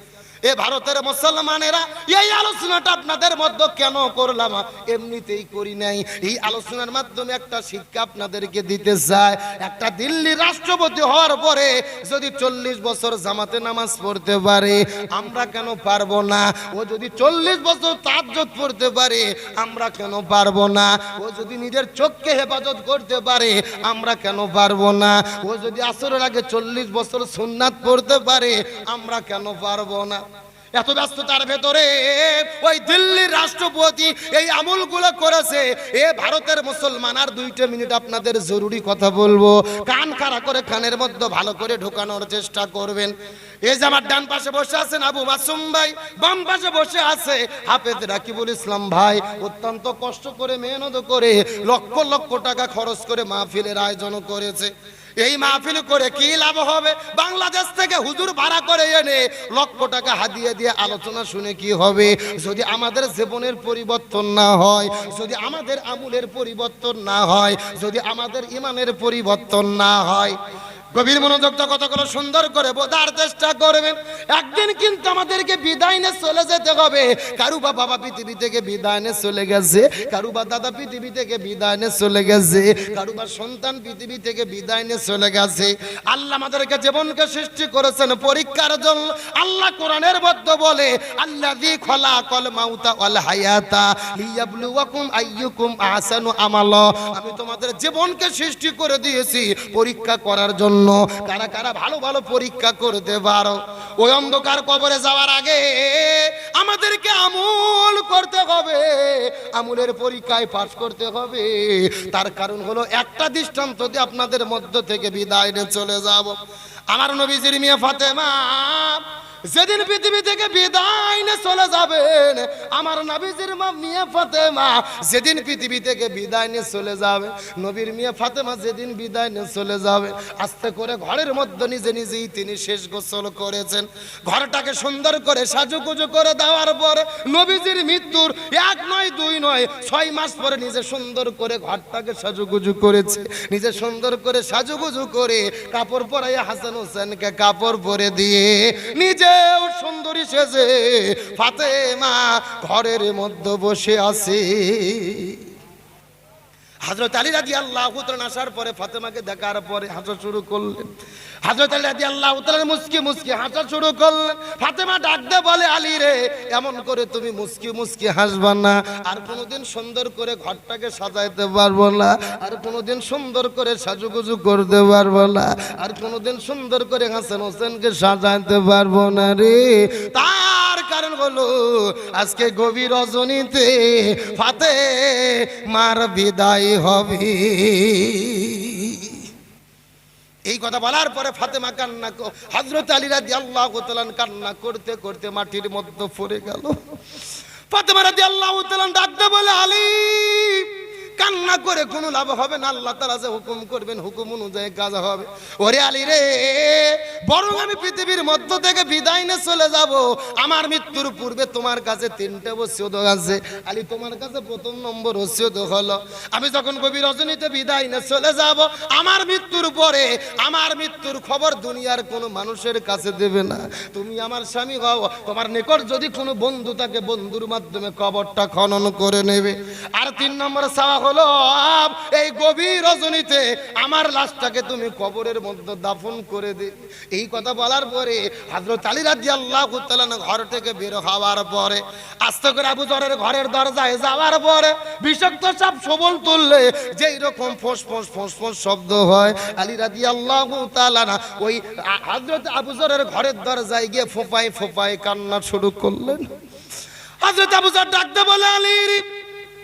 এ ভারতের মুসলমানেরা, এই আলোচনাটা আপনাদের মধ্যে কেন করলাম? এমনিতেই করি নাই। এই আলোচনার মাধ্যমে একটা শিক্ষা আপনাদেরকে দিতে চাই। একটা দিল্লির রাষ্ট্রপতি হওয়ার পরে যদি 40 বছর জামাতে নামাজ পড়তে পারে, আমরা কেন পারবো না? ও যদি 40 বছর তাহাজ্জুদ পড়তে পারে, আমরা কেন পারবো না? ও যদি নিজের চোখকে হেফাজত করতে পারে, আমরা কেন পারবো না? ও যদি আসরের আগে 40 বছর সুন্নাত পড়তে পারে, আমরা কেন পারবো না? এত ব্যস্ততার ভেতরে ওই দিল্লির রাষ্ট্রপতি এই আমলগুলো করেছে। এ ভারতের মুসলমান, আর 2 মিনিট আপনাদের জরুরি কথা বলবো, কান খাড়া করে কানের মধ্যে ভালো করে ঢোকানোর চেষ্টা করবেন। এই যে আমার ডান পাশে বসে আছেন আবু মাসুম ভাই, বাম পাশে বসে আছে হাফেজ রাকিবুল ইসলাম ভাই। অত্যন্ত কষ্ট করে, মেহনত করে, লক্ষ লক্ষ টাকা খরচ করে মাহফিলের আয়োজন করেছে। এই মাহফিল করে কি লাভ হবে? বাংলাদেশ থেকে হুজুর ভাড়া করে এনে লক্ষ টাকা হাদিয়া দিয়ে আলোচনা শুনে কি হবে? যদি আমাদের জীবনের পরিবর্তন না হয়, যদি আমাদের আমলের পরিবর্তন না হয়, যদি আমাদের ইমানের পরিবর্তন না হয়। গভীর মনোযোগ কথাগুলো সুন্দর করে বোঝার চেষ্টা করবেন। একদিন কিন্তু আমাদেরকে বিদায় নিয়ে চলে যেতে হবে। কারুবা বাবা পৃথিবী থেকে বিদায় নিয়ে চলে গেছে, কারুবা দাদা পৃথিবী থেকে বিদায় নিয়ে চলে গেছে, কারুবা সন্তান পৃথিবী থেকে বিদায় নিয়ে চলে গেছে। আল্লাহ আমাদেরকে জীবনকে সৃষ্টি করেছেন পরীক্ষার জন্য। আল্লাহ কোরআনের মধ্যে বলে, আল্লাযী খালাকাল মাউতা ওয়াল হায়াতা লিয়াবলুয়াকুম আইয়ুকুম আহসানু আমালা। আমি তোমাদের জীবনকে সৃষ্টি করে দিয়েছি পরীক্ষা করার জন্য। কারা কারা ভালো ভালো পরীক্ষা করতে পারো? ওই অন্ধকার কবরে যাওয়ার আগে আমাদেরকে আমল করতে হবে, আমলের পরীক্ষায় পাস করতে হবে। তার কারণ হলো একটা দৃষ্টান্ত দিয়ে আপনাদের মধ্য থেকে বিদায় নিয়ে চলে যাব। আমার নবীজির মেয়ে ফাতেমা যেদিন পৃথিবী থেকে বিদায় নিয়ে চলে যাবেন, আমার নবীজির মা মিয়া ফাতেমা যেদিন পৃথিবী থেকে বিদায় নিয়ে চলে যাবে, নবীর মিয়া ফাতেমা যেদিন বিদায় নিয়ে চলে যাবে, আস্তে করে ঘরের মধ্যে নিজে নিজেই তিনি শেষ গোসল করেছেন। ঘরটাকে সুন্দর করে সাজুগুজু করে দেওয়ার পরে নবীজির মৃত্যুর 1 নয় 2 নয় 6 মাস পরে নিজে সুন্দর করে ঘরটাকে সাজুগুজু করেছে। নিজে সুন্দর করে সাজুগুজু করে কাপড় পরাইয়া হাসান হোসেনকে কাপড় পরে দিয়ে নিজে সুন্দরী সেজে ফাতেমা ঘরের মধ্যে বসে আছে। হযরত আলী রাদিয়াল্লাহু তাআলা আসার পরে ফাতেমাকে দেখার পরে হাসা শুরু করলেন। হযরত আলী রাদিয়াল্লাহু তাআলা মুস্কি মুস্কি হাসা শুরু করলেন। ফাতেমা ডাক দিয়ে বলে, আলী রে, এমন করে তুমি মুস্কি মুস্কি হাসবা না। আর কোনোদিন সুন্দর করে ঘরটাকে সাজাইতে পারবো না, আর কোনোদিন সুন্দর করে সাজুগুজু করতে পারবো না, আর কোনোদিন সুন্দর করে হাসান হোসেনকে সাজাইতে পারবো না রে। তার কারণ হলো আজকে গভীর রজনীতে ফাতেমার বিদায় হবে। এই কথা বলার পরে ফাতেমা কান্না, হযরত আলী রাদিয়াল্লাহু তাআলা কান্না করতে করতে মাটির মধ্যে পড়ে গেল। ফাতেমা রাদিয়াল্লাহু তাআলা ডাকতে বলে, আলী কান্না করে কোনো লাভ হবে না, আল্লাহ তাআলা যে হুকুম করবেন হুকুম অনুযায়ী কাজ হবে। ওরে আলী রে, বরং আমি পৃথিবীর মধ্য থেকে বিদায় নিয়ে চলে যাব। আমার মৃত্যুর পূর্বে তোমার কাছে 3টে ওসিয়ত আছে। আলী, তোমার কাছে প্রথম নম্বর ওসিয়ত হলো, আমি যখন গভীর রজনীতে বিদায় নিয়ে চলে যাব, আমার মৃত্যুর পরে আমার মৃত্যুর খবর দুনিয়ার কোনো মানুষের কাছে দেবে না। তুমি আমার স্বামী হও, তোমার নিকট যদি কোনো বন্ধু থাকে বন্ধুর মাধ্যমে কবরটা খনন করে নেবে। আর 3 নম্বর চাওয়া হলো, এই গভীর রজনীতে আমার লাশটাকে তুমি কবরের মধ্যে দাফন করে দে। এই কথা বলার পরে হযরত আলী রাদিয়াল্লাহু তাআলা ঘর থেকে বের হওয়ার পরে আস্তে করে আবু যরের ঘরের দরজায় যাওয়ার পরে বিষাক্ত সাপ সবল তুললে যেই রকম ফোঁস ফোঁস ফোঁস ফোঁস শব্দ হয়, আলী রাদিয়াল্লাহু তাআলা ওই হযরত আবু যরের ঘরের দরজায় গিয়ে ফোঁপায় ফোঁপায় কান্না শুরু করলেন। হযরত আবু যর ডাকতে বলে, আলী,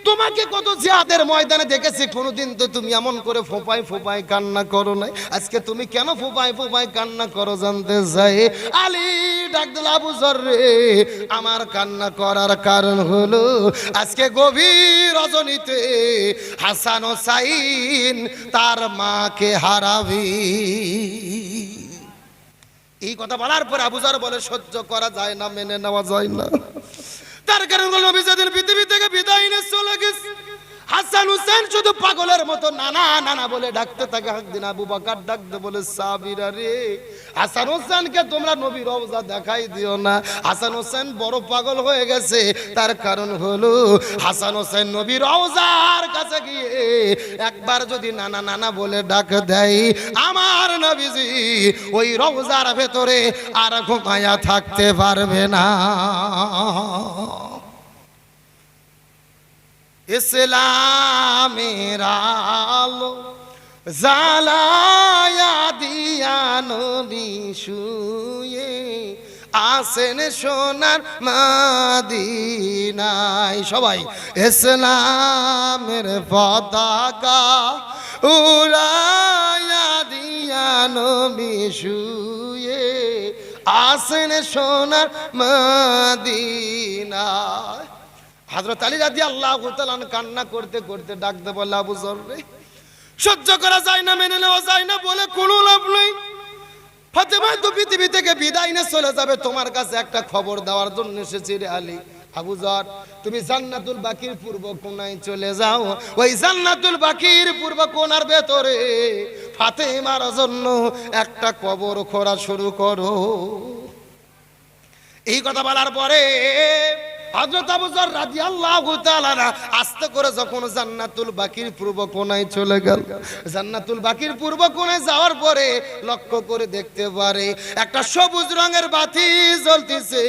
তোমাকে কত জিহাদের ময়দানে দেখেছি, কোনোদিন তো তুমি এমন করে ফোঁপায় ফোঁপায় কান্না করো নাই, আজকে তুমি কেন ফোঁপায় ফোঁপায় কান্না করো জানতে চাই। আলী ডাক দিল, আবু যর রে, আমার কান্না করার কারণ হলো আজকে গভীর রজনীতে হাসান হোসাইন তার মাকে হারাবি। এই কথা বলার পর আবু যর বলে, সহ্য করা যায় না, মেনে নেওয়া যায় না। তার কারণ হলো নবী যেদিন পৃথিবী থেকে বিদায় নিয়ে চলে গেছে, হাসান হোসেন শুধু পাগলের মতো নানা নানা বলে ডাকতে থাকে। একদিন আবু বকর ডাকতে বলে, সাবিরা রে, হাসান হোসেনকে তোমরা নবীর রওজা দেখাই দিও না, হাসান হোসেন বড় পাগল হয়ে গেছে। তার কারণ হলো হাসান হোসেন নবীর রওজার কাছে গিয়ে একবার যদি নানা নানা বলে ডাক দেয়, আমার নবীজি ওই রওজার ভেতরে আর ঘুমায়া থাকতে পারবে না। ইসলামের আলো জ্বালায়া দিয়া নবী শুয়ে আসেন সোনার মদিনায়। সবাই ইসলামের পতাকা উড়ায়া দিয়া নবী শুয়ে আসেন সোনার মদিনায়। হযরত আলী রাদিয়াল্লাহু তাআলা কান্না করতে করতে ডাকতে বলে, আবু যর রে, সহ্য করা যায় না, মেনে নেওয়া যায় না বলে কোনো লাভ নেই। ফাতেমা তো পৃথিবী থেকে বিদায় নিয়ে চলে যাবে, তোমার কাছে একটা খবর দেওয়ার জন্য এসেছি রে আলী। আবু যর, তুমি জান্নাতুল বাকির পূর্ব কোণায় চলে যাও, ওই জান্নাতুল বাকির পূর্ব কোণার ভেতরে ফাতেমার জন্য একটা কবর খোঁড়া শুরু করো। এই কথা বলার পরে হযরত আবু যর রাদিয়াল্লাহু তাআলা আস্তে করে যখন জান্নাতুল বাকির পূর্ব কোণায় চলে গেল, জান্নাতুল বাকির পূর্ব কোণায় যাওয়ার পরে লক্ষ্য করে দেখতে পারে একটা সবুজ রঙের বাতি জ্বলতেছে,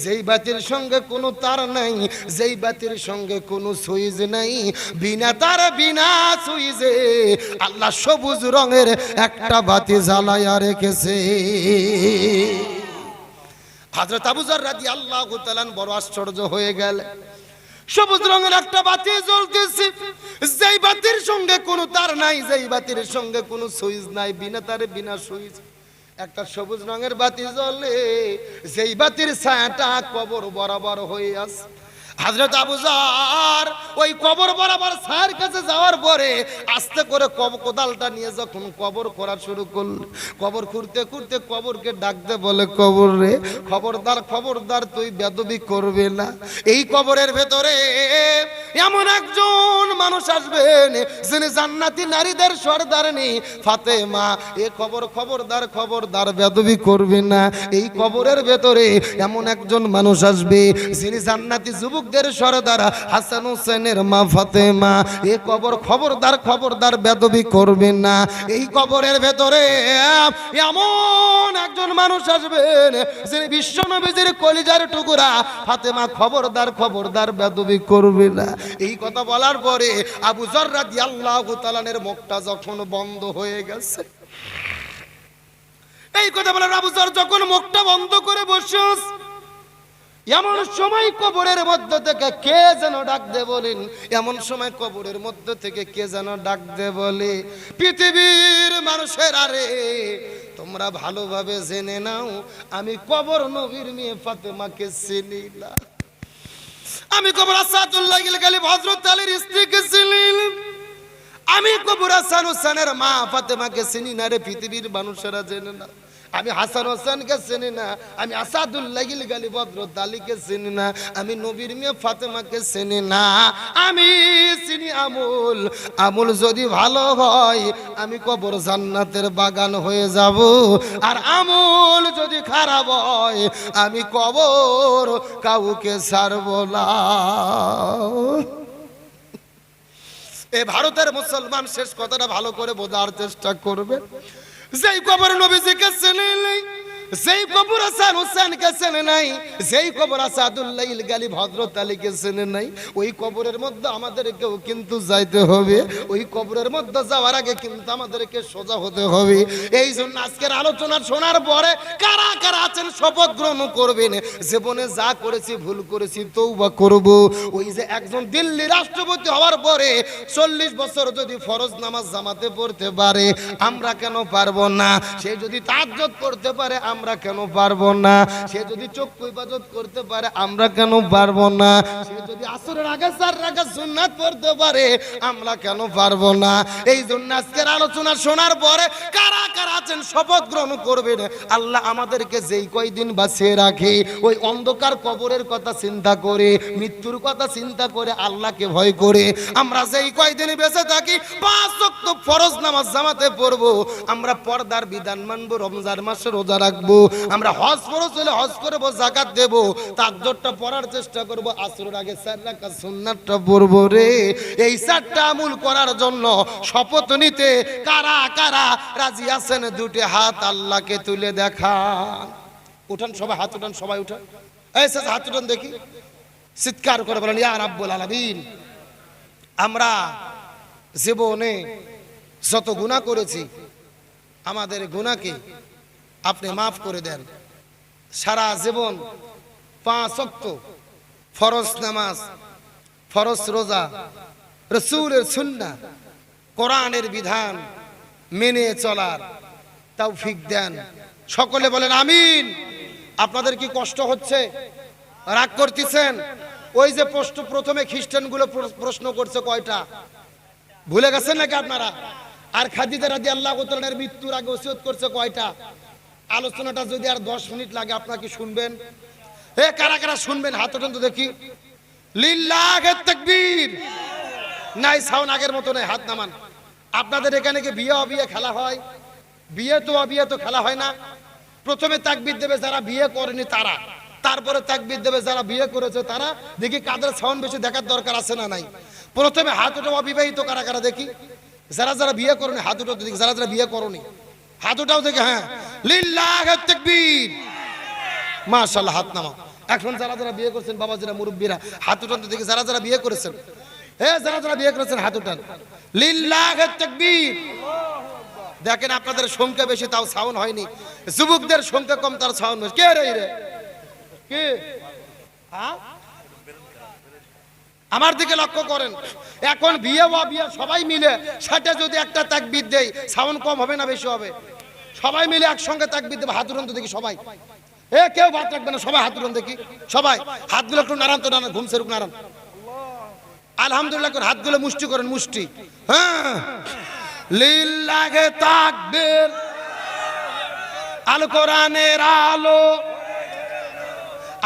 যেই বাতির সঙ্গে কোনো তার নাই, যেই বাতির সঙ্গে কোনো সুইচ নাই, বিনা তার বিনা সুইচে আল্লাহ সবুজ রঙের একটা বাতি জ্বালায়া রেখেছে। হযরত আবু যর রাদিয়াল্লাহু তাআলা বড় আশ্চর্য হয়ে গেল, সবুজ রঙের একটা বাতি জ্বলতেছে, যেই বাতির সঙ্গে কোনো তার নাই, যেই বাতির সঙ্গে কোনো সুইচ নাই, বিনা তারে বিনা সুইচ একটা সবুজ রঙের বাতি জ্বলে, যেই বাতির ছায়াটা কবর বরাবর হয়ে আছে। হযরত আবু যর ওই কবর বরাবর ছায়ার কাছে যাওয়ার পরে আস্তে করে কোদালটা নিয়ে যখন কবর খোঁড়া শুরু করল, কবর খুঁড়তে খুঁড়তে কবরকে ডাকতে বলে, কবর রে, খবরদার খবরদার, তুই বেয়াদবি করবে না। এই কবরের ভেতরে এমন একজন মানুষ আসবেন যিনি জান্নাতি নারীদের সর্দারনী ফাতেমা। এ খবরদার খবরদার, বেয়াদবি করবে না। এই কবরের ভেতরে এমন একজন মানুষ আসবে যিনি জান্নাতি যুবকদের সর্দার হাসান হোসেনের মা ফাতেমা। এ খবরদার খবরদার, বেয়াদবি করবে না। এই কবরের ভেতরে এমন একজন মানুষ আসবেন যিনি বিশ্বনবীর কলিজার টুকরা ফাতেমা। খবরদার খবরদার, বেয়াদবি করবে না। এই কথা বলার পরে আবু যর রাদিয়াল্লাহু তাআলার মুখটা যখন বন্ধ হয়ে গেছে, এই কথা বলার আবু যর যখন মুখটা বন্ধ করে বসে আছে, এমন সময় কবরের মধ্য থেকে কে যেন ডাক দে বলেন, এমন সময় কবরের মধ্য থেকে কে যেন ডাক দে বলে, পৃথিবীর মানুষের আরে তোমরা ভালোভাবে জেনে নাও, আমি কবর নবীর মেয়ে ফাতেমাকে চিনি না। আমি কবর আসাদুল্লাহ গালিব হযরত আলীর স্ত্রীকে চিনি না। আমি কবর হাসান হোসেনের মা ফাতেমাকে চিনি না রে, পৃথিবীর মানুষেরা জানে না। আমি হাসান হোসেনকে চিনি না, আমি আসাদুল্লাহ গালিব হযরত আলীকে চিনি না, আমি নবীর মেয়ে ফাতেমাকে চিনি না। আমি চিনি আমল, আমল যদি ভালো হয় আমি কবর জান্নাতের বাগান হয়ে যাব, আর আমল যদি খারাপ হয় আমি কবর কাউকে ছাড়ব না। এই ভারতের মুসলমান শেষ কথাটা ভালো করে বোঝার চেষ্টা করবে। যেই কবর নবীজিকে চেনে নাই, যেই কবর হাসান হোসেনকে চেনে নাই, যেই কবর আসাদুল্লাহ গালিব হযরত আলীকে চেনে নাই, ওই কবরের মধ্যে আমাদেরকেও কিন্তু যাইতে হবে। ওই কবরের মধ্যে যাওয়ার আগে কিন্তু আমাদেরকে সোজা হতে হবে। এই জন্য আজকের আলোচনা শোনার পরে কারা কারা আছেন শপথ গ্রহণ করবেন, জীবনে যা করেছি ভুল করেছি তওবা করব। ওই যে একজন দিল্লি রাষ্ট্রপতি হওয়ার পরে 40 বছর যদি ফরজ নামাজ জামাতে পড়তে পারে আমরা কেন পারবো না? সে যদি তাহাজ্জুদ পড়তে পারে আমরা কেন পারবো না? সে যদি চক্ষু ইবাদত করতে পারে আমরা কেন পারবো না? সে যদি আসরের আগে 4 রাকাত সুন্নাত পড়তে পারে আমরা কেন পারবো না? এই জন্য আজকের আলোচনা শোনার পরে কারা কারা আছেন শপথ গ্রহণ করবেন, আল্লাহ আমাদেরকে যেই কয়দিন বাঁচিয়ে রাখে ওই অন্ধকার কবরের কথা চিন্তা করে, মৃত্যুর কথা চিন্তা করে, আল্লাহকে ভয় করে আমরা যেই কয়দিন বেঁচে থাকি 5 ওয়াক্ত ফরজ নামাজ জামাতে পড়বো, আমরা পর্দার বিধান মানবো, রমজান মাসে রোজা রাখবো, আমরা হজ ফরজ হলে হজ করবো, যাকাত দেবো, তাহাজ্জুদটা পড়ার চেষ্টা করবো, আসরের আগে 4 রাকাত সুন্নাতটা পড়বো রে। এই 4টা আমল করার জন্য শপথ নিতে কারা কারা রাজি আছেন? দুটি হাত আল্লাহকে তুলে দেখান। উঠান সবাই, হাত উঠান, সবাই উঠান। এই স্যার হাত উঠান দেখি, চিৎকার করে বলেন ইয়া রাব্বুল আলামিন। আমরা জীবনে যত গুনাহ করেছি আমাদের গুনাহকে আপনি মাফ করে দেন। সারা জীবন 5 ওয়াক্ত ফরজ নামাজ, ফরজ রোজা, রাসূলের সুন্নাহ, কোরআনের বিধান মেনে চলার তৌফিক দেন। সকলে বলেন আমিন। আপনাদের কি কষ্ট হচ্ছে? রাগ করতেছেন? ওই যে প্রথমে খ্রিস্টানগুলো প্রশ্ন করছে কয়টা, ভুলে গেছেন নাকি আপনারা? আর খাদিজা রাদিয়াল্লাহু তাআলার মৃত্যুর আগে ওসিয়ত করছে কয়টা? আলোচনাটা যদি আর 10 মিনিট লাগে আপনারা কি শুনবেন? এ কারা কারা শুনবেন হাত ওঠান তো দেখি। লিল্লাহি তাকবীর। নাই সাউন্ড আগের মতো নাই, হাত নামান। আপনাদের এখানে কি বিয়ে অবিয়ে খেলা হয়? বিয়ে তো খেলা হয় না। প্রথমে তাকবীর দেবে যারা বিয়ে করেনি তারা, তারপরে তাকবীর দেবে যারা বিয়ে করেছে তারা। দেখি কাদের সাউন্ড বেশি দেখার দরকার আছে না নাই? প্রথমে হাত ওঠা অবিবাহিত কারা কারা দেখি। যারা যারা বিয়ে করনি হাত ওঠাও দেখি, যারা যারা বিয়ে করনি হাত ওঠাও দেখি। হ্যাঁ, লিল্লাহি তাকবীর, মাশাআল্লাহ, হাত নামাও। এখন যারা যারা বিয়ে করেছেন বাবাজিরা মুরব্বীরা হাত উঠান তো দেখি, যারা যারা বিয়ে করেছেন। হ্যাঁ, যারা যারা বিয়ে করেছেন হাত উঠান। লিল্লাহি তাকবীর। দেখেন আপনাদের সংখ্যা বেশি তাও সাউন্ড হয়নি, যুবকদের সংখ্যা কম তার সাউন্ড বেশি। কে রে কে? আমার দিকে লক্ষ্য করেন। এখন বিয়ে বা বিয়ে সবাই মিলে সেটা যদি একটা তাকবীর দেই সাউন্ড কম হবে না বেশি হবে? সবাই মিলে একসঙ্গে তাকবীর দেবে, হাত উঠান তো দেখি সবাই। এ কেউ বাদ রাখবে না, সবাই হাত উঠান দেখি। সবাই হাতগুলো একটু নাড়ান তো, নাড়ান, ঘুম সেরুক নাড়ান। আলহামদুলিল্লাহ করে হাতগুলো মুষ্টি করেন, মুষ্টি। হ্যাঁ, লিল্লাহি তাকবীর। আল কোরআনের আলো,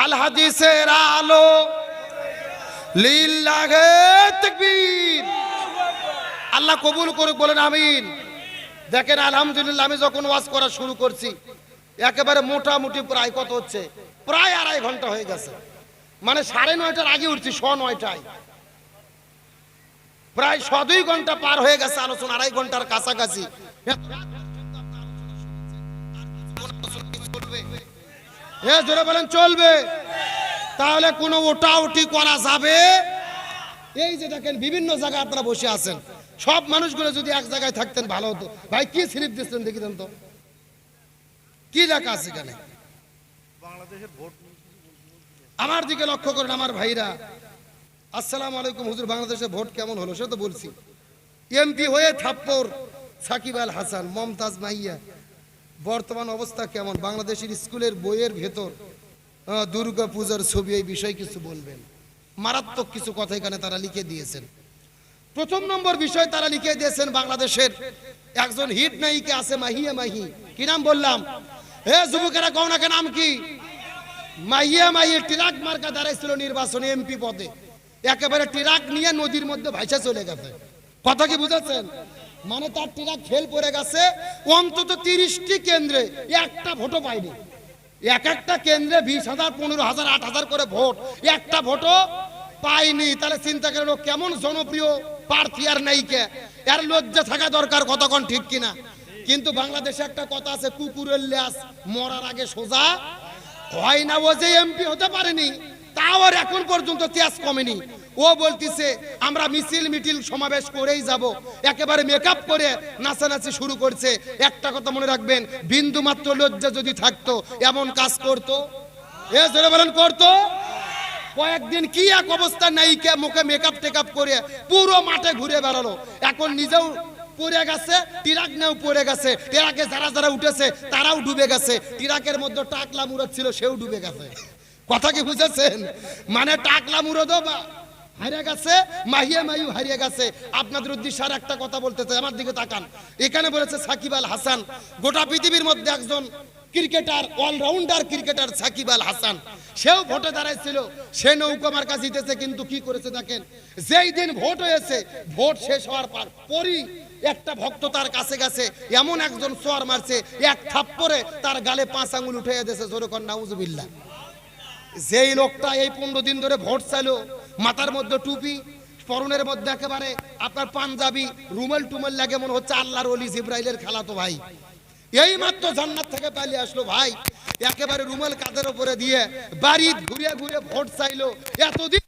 আল হাদিসের আলো, লিল্লাহি তাকবীর। আল্লাহ কবুল করুক, বলেন আমিন। দেখেন আলহামদুলিল্লাহ, আমি যখন ওয়াজ করা শুরু করছি একেবারে মোটামুটি প্রায় কত হচ্ছে, প্রায় 2.5 ঘন্টা হয়ে গেছে। মানে 9:30টার আগে উঠছি, 9:30টায়, প্রায় 2 ঘন্টা পার হয়ে গেছে আলোচনা, 2.5 ঘন্টার কাছাকাছি। হ্যাঁ, জোরে বলেন চলবে? তাহলে কোনো ওটাউটি করা যাবে? এই যে দেখেন বিভিন্ন জায়গায় আপনারা বসে আছেন, সব মানুষগুলো যদি এক জায়গায় থাকতেন ভালো হতো। ভাই কি স্লিপ দিচ্ছেন দেখি দেন তো, কি লেখা আছে এখানে? বাংলাদেশের ভোট। আমার দিকে লক্ষ্য করেন আমার ভাইরা। আসসালামু আলাইকুম হুজুর, বাংলাদেশের ভোট কেমন হলো? সে তো বলছি। এমপি হয়ে থাপ্পর সাকিব আল হাসান, মমতাজ মাইয়া, বর্তমান অবস্থা কেমন? বাংলাদেশের স্কুলের বইয়ের ভেতর দুর্গা পূজার ছবি, এই বিষয়ে কিছু বলবেন? মারাত্মক কিছু কথা এখানে তারা লিখে দিয়েছেন। প্রথম নম্বর বিষয় তারা লিখে দিয়েছেন, বাংলাদেশের একজন হিট নায়িকা আছে মাহিয়া মাহি। কি নাম বললাম? হে যুবকেরা কও না, কেন নাম কি? মাহিয়া মাহি ট্রাক মার্কা দাঁড়াইছিল নির্বাচনে এমপি পদে, একেবারে ট্রাক নিয়ে নদীর মধ্যে ভাইসা চলে গেছে। কথা কি বুঝেছেন? মানে তার ট্রাক ফেল পড়ে গেছে, অন্তত 30টি কেন্দ্রে একটা ভোটও পায়নি। এক একটা কেন্দ্রে 20,000, 15,000, 8,000 করে ভোট, একটা ভোটও পায়নি। তাহলে চিন্তা করে কেমন জনপ্রিয় প্রার্থী আর নায়িকা, এর লজ্জা থাকা দরকার। কতক্ষণ ঠিক কিনা? কিন্তু বাংলাদেশে একটা কথা আছে, কুকুরের ল্যাস মরার আগে সোজা হয় না। ও যে এমপি হতে পারেনি, তাও আর এখন পর্যন্ত তেজ কমেনি। ও বলতিছে আমরা মিছিল মিটিল সমাবেশ করেই যাব, একেবারে মেকআপ করে নাচানাচি শুরু করছে। একটা কথা মনে রাখবেন, বিন্দু মাত্র লজ্জা যদি থাকতো এমন কাজ করতো? এ জোরে বলেন, করতো? কয়েকদিন কি এক অবস্থা, নায়িকা মুখে মেকআপ টেকআপ করে পুরো মাঠে ঘুরে বেড়ালো। এখন নিজেও পড়ে গেছে, ট্রাক নেও পড়ে গেছে, ট্রাকে যারা যারা উঠেছে তারাও ডুবে গেছে। ট্রাকের মধ্যে টাকলা মুরদ ছিল, সেও ডুবে গেছে। কথা কি বুঝেছেন? মানে টাকলা মুরদও হারিয়ে গেছে, মাহিয়া মাহিউ হারিয়ে গেছে। আপনাদের উদ্দেশ্যে আর একটা কথা বলতে চাই, আমার দিকে তাকান। এখানে বলেছে সাকিব আল হাসান, গোটা পৃথিবীর মধ্যে একজন cricketer, allrounder cricketer Shakib Al Hasan, সেও ভোটে দাঁড়াইছিল, সে নৌকা মার্কা জিতেছে। কিন্তু কি করেছে দেখেন, যেই দিন ভোট হয়েছে, ভোট শেষ হওয়ার পরই একটা ভক্ত তার কাছে গেছে, এমন একজন সোয়ার মারছে, এক থাপ্পড়ে তার গালে 5 আঙ্গুল উঠে দিয়েছে। জোরে কর নাউজুবিল্লাহ। যেই লোকটা এই 15 দিন ধরে ভোট চাইলো, মাথার মধ্যে টুপি, পরনের মধ্যে একেবারে আপনার পাঞ্জাবি, রুমাল টুমাল লাগে, মনে হচ্ছে আল্লাহর ওলি জিব্রাইলের খেলাতো ভাই। এই মাত্র জান্নাত থেকে পালিয়ে আসলো ভাই, একেবারে রুমাল কাঁধের উপরে দিয়ে বাড়ি ঘুরে ঘুরে ভোট চাইলো। এতদিন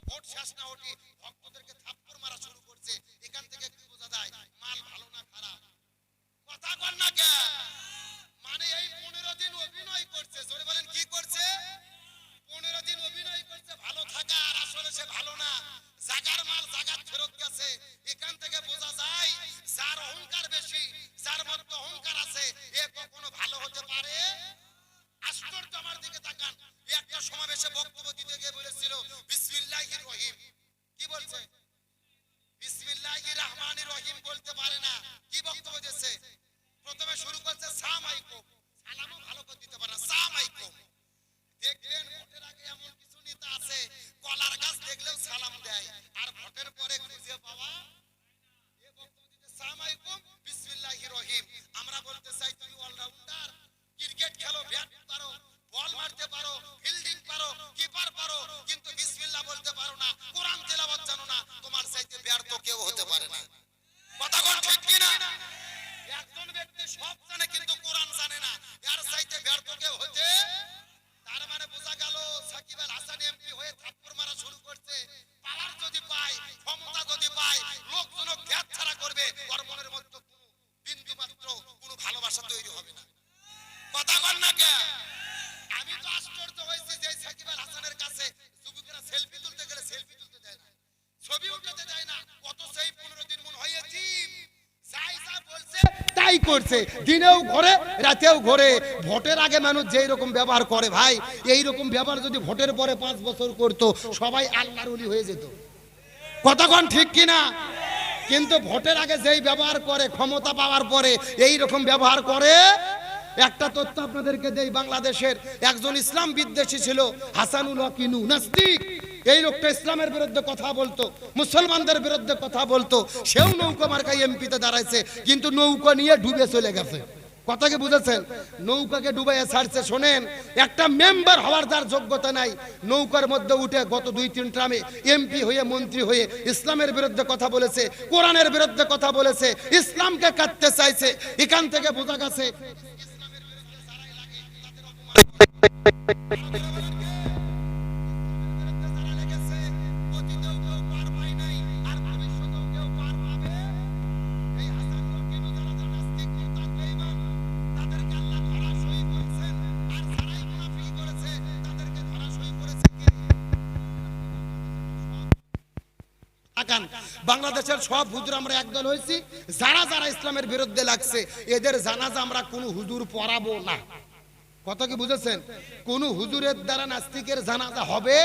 ভোট শেষ না হতে ভক্তদেরকে থাপ্পড় মারা শুরু করছে। এখান থেকে কি বোঝা যায় মাল ভালো না খারাপ? কথা বল না কে? মানে এই 15 দিন অভিনয় করছে। জোরে বলেন, কি করছে? 15 দিন অভিনয় করছে ভালো থাকা, আর আসলে সে ভালো না। জাগার মাল জাগার ফেরত গেছে। এখান থেকে বোঝা যায় যার অহংকার বেশি, যার মধ্যে অহংকার আছে, এ কখনো ভালো হতে পারে? আশ্চর্য। আমার দিকে তাকান, একটা সমাবেশে বক্তব্য দিতে গিয়ে বলেছিল বিসমিল্লাহির রহিম। কি বলছে? বিসমিল্লাহির রহমানির রহিম বলতে পারে না। কি বক্তব্য দিয়েছে? প্রথমে শুরু করছে সালামালাইকুম, সালামও ভালো করে দিতে পারে না, সালামালাইকুম। দেখবেন ভোটের আগে এমন কিছু নেতা আছে, কলার গাছ দেখলেও সালাম দেয়, আর ভোটের পরে খুঁজে পাওয়া। এই বক্তব্য দিতে সালামালাইকুম বিসমিল্লাহির রহিম। আমরা বলতে চাই তুমি অলরাউন্ডার, ক্রিকেট খেলো, ব্যাট পারো, বল মারতে পারো, ফিল্ডিং পারো, কিপার পারো, কিন্তু বিসমিল্লাহ বলতে পারো না, কোরআন তেলাওয়াত জানো না। তোমার চাইতে ব্যর্থ কেউ হতে পারে না। কথা কোন ঠিক কি না? একজন ব্যক্তি সব জানে কিন্তু কোরআন জানে না, এর চাইতে ব্যর্থ কেউ হতে। তার মানে বোঝা গেল সাকিব আল হাসান এমপি হয়ে থাপ্পড় মারা শুরু করছে। পাওয়ার যদি পায়, ক্ষমতা যদি পায়, লোকজন ত্যাগ ছাড়া করবে, ওর মনের মধ্যে কোনো বিন্দু মাত্র কোনো ভালোবাসা তৈরি হবে না। কথা বল না কে? আমি তো আশ্চর্য হয়েছি যে সাকিব আল হাসানের কাছে যুবকেরা সেলফি তুলতে গেলে সেলফি তুলতে দেয় না, ছবি উঠাতে দেয় না। কত সেই 15 দিন মন হয়েছি যাই যা বলছে তাই করছে, দিনেও ঘরে রাতেও ঘরে। ভোটের আগে মানুষ যেই রকম ব্যবহার করে ভাই, এই রকম ব্যবহার যদি ভোটের পরে 5 বছর করতো, সবাই আল্লাহর ওলি হয়ে যেত। কতক্ষণ ঠিক কিনা? কিন্তু ভোটের আগে যেই ব্যবহার করে, ক্ষমতা পাওয়ার পরে এই রকম ব্যবহার করে। একটা তথ্য আপনাদেরকে দেই, বাংলাদেশের একজন ইসলাম বিদ্বেষী ছিল হাসানুল হক ইনু, নাস্তিক। এই লোকটা ইসলামের বিরুদ্ধে কথা বলতো, মুসলমানদের বিরুদ্ধে কথা বলতো। সেও নৌকা মার্কায় এমপিতে দাঁড়াইছে, কিন্তু নৌকা নিয়ে ডুবে চলে গেছে। কথা কি বুঝেছেন? নৌকাকে ডুবাইয়া ছাড়ছে। শোনেন, একটা মেম্বার হওয়ার যার যোগ্যতা নাই, নৌকার মধ্যে উঠে গত 2-3 ট্রামে এমপি হয়ে, মন্ত্রী হয়ে ইসলামের বিরুদ্ধে কথা বলেছে, কোরআনের বিরুদ্ধে কথা বলেছে, ইসলামকে কাটতে চাইছে। এখান থেকে বোঝা গেছে বাংলাদেশের সব হুজুর আমরা একদল হয়েছি, যারা যারা ইসলামের বিরুদ্ধে লাগছে এদের জানাজা আমরা কোনো হুজুর পড়াবো না। কথা কি বুঝেছেন? কোন হুজুরের দ্বারা নাস্তিকের জানাজা হবে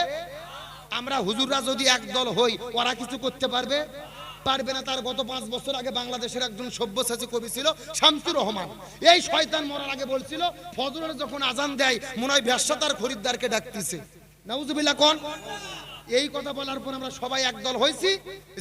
আমরা হুজুররা যদি একদল হই ওরা কিছু করতে পারবে পারবে না। তার গত 5 বছর আগে বাংলাদেশের একজন সব্যসাচী কবি ছিল শামসুর রহমান। এই শয়তান মরার আগে বলছিল ফজরের যখন আজান দেয় মনে হয় ব্যবসা তার খরিদ্দারকে ডাকতেছে। নাউজুবিল্লাহ কোন। এই কথা বলার পর আমরা সবাই একদল হয়েছি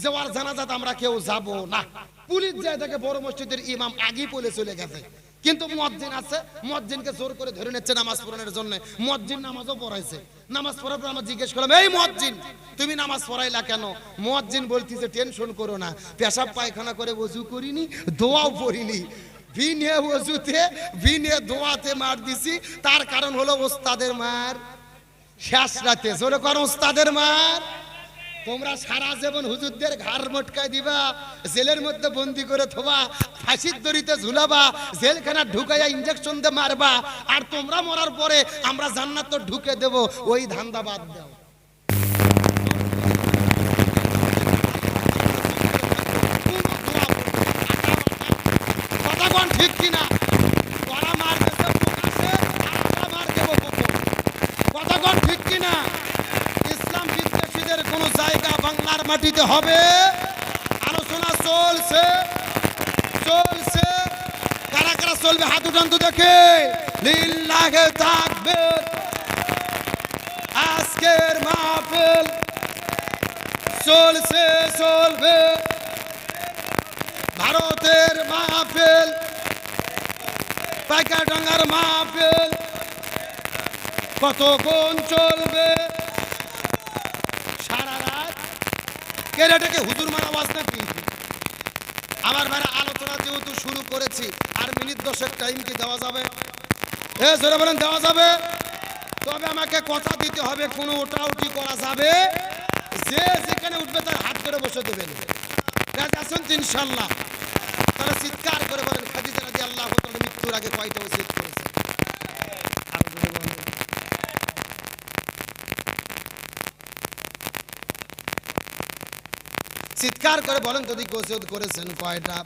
যে ওর জানাজাতে আমরা কেউ যাব না। পুলিশ যায় তাকে বড় মসজিদের ইমাম আগেই বলে চলে গেছে, কিন্তু মুয়াজ্জিন আছে, মুয়াজ্জিনকে জোর করে ধরে নিচ্ছে নামাজ পড়ানোর জন্য। মুয়াজ্জিন নামাজও পড়াইছে। নামাজ পড়ার পর আমরা জিজ্ঞেস করলাম, এই মুয়াজ্জিন তুমি নামাজ পড়াইলা কেন? মুয়াজ্জিন বলতিছে টেনশন করো না, পেশাব পায়খানা করে ওযু করিনি, দোয়াও পড়িনি, বিনে ওযুতে বিনে দোয়াতে মার দিছি। তার কারণ হলো ওস্তাদের মার শেষ রাতে। জোরে করো ওস্তাদের মার। তোমরা সারা জীবন হুজুরদের ঘাড় মটকায় দিবা, জেলের মধ্যে বন্দি করে থোবা, ফাঁসির দড়িতে ঝুলাবা, জেলখানা ঢুকাইয়া ইনজেকশন দিয়ে মারবা, আর তোমরা মরার পরে আমরা জান্নাত ঢুকে দেব। ওই ধান্দা বাদ দাও। কথা কোন ঠিক কিনা? ওরা মার দেবে প্রকাশে, আমরা মার দেব গোপনে। কথা কোন ঠিক কিনা? ইসলাম বিদ্বেষীদের কোন জায়গা বাংলার মাটিতে হবে। আলোচনা চলছে চলছে। কারা কারা চলবে হাত উঠান তো দেখে। লিল্লাহে তাকবীর। আজকের মাহফিল চলছে চলবে। ভারতের মাহফিল, পাইকারডাঙ্গার মাহফিল কতক্ষণ চলবে? সারা রাত। কেরাটাকে হুজুর মারা আওয়াজ নাকি? আমার ভাইরা আলোচনা যেহেতু শুরু করেছি, আর মিনিট 10 টাইম কি দেওয়া যাবে? জোরে বলেন দেওয়া যাবে? তবে আমাকে কথা দিতে হবে, কোনো ওটাউটি করা যাবে। যে যেখানে উঠবে তার হাত ধরে বসে দেবেন। রাজি আছেন তো ইনশাআল্লাহ? তাহলে চিৎকার করে বলেন খাদিজা রাদিয়াল্লাহু তাআলা মৃত্যুর আগে কয়টা ওসিয়ত করেছে? চিৎকার করে বলেন তো দিকে ওসিয়ত করেছেন কয়টা?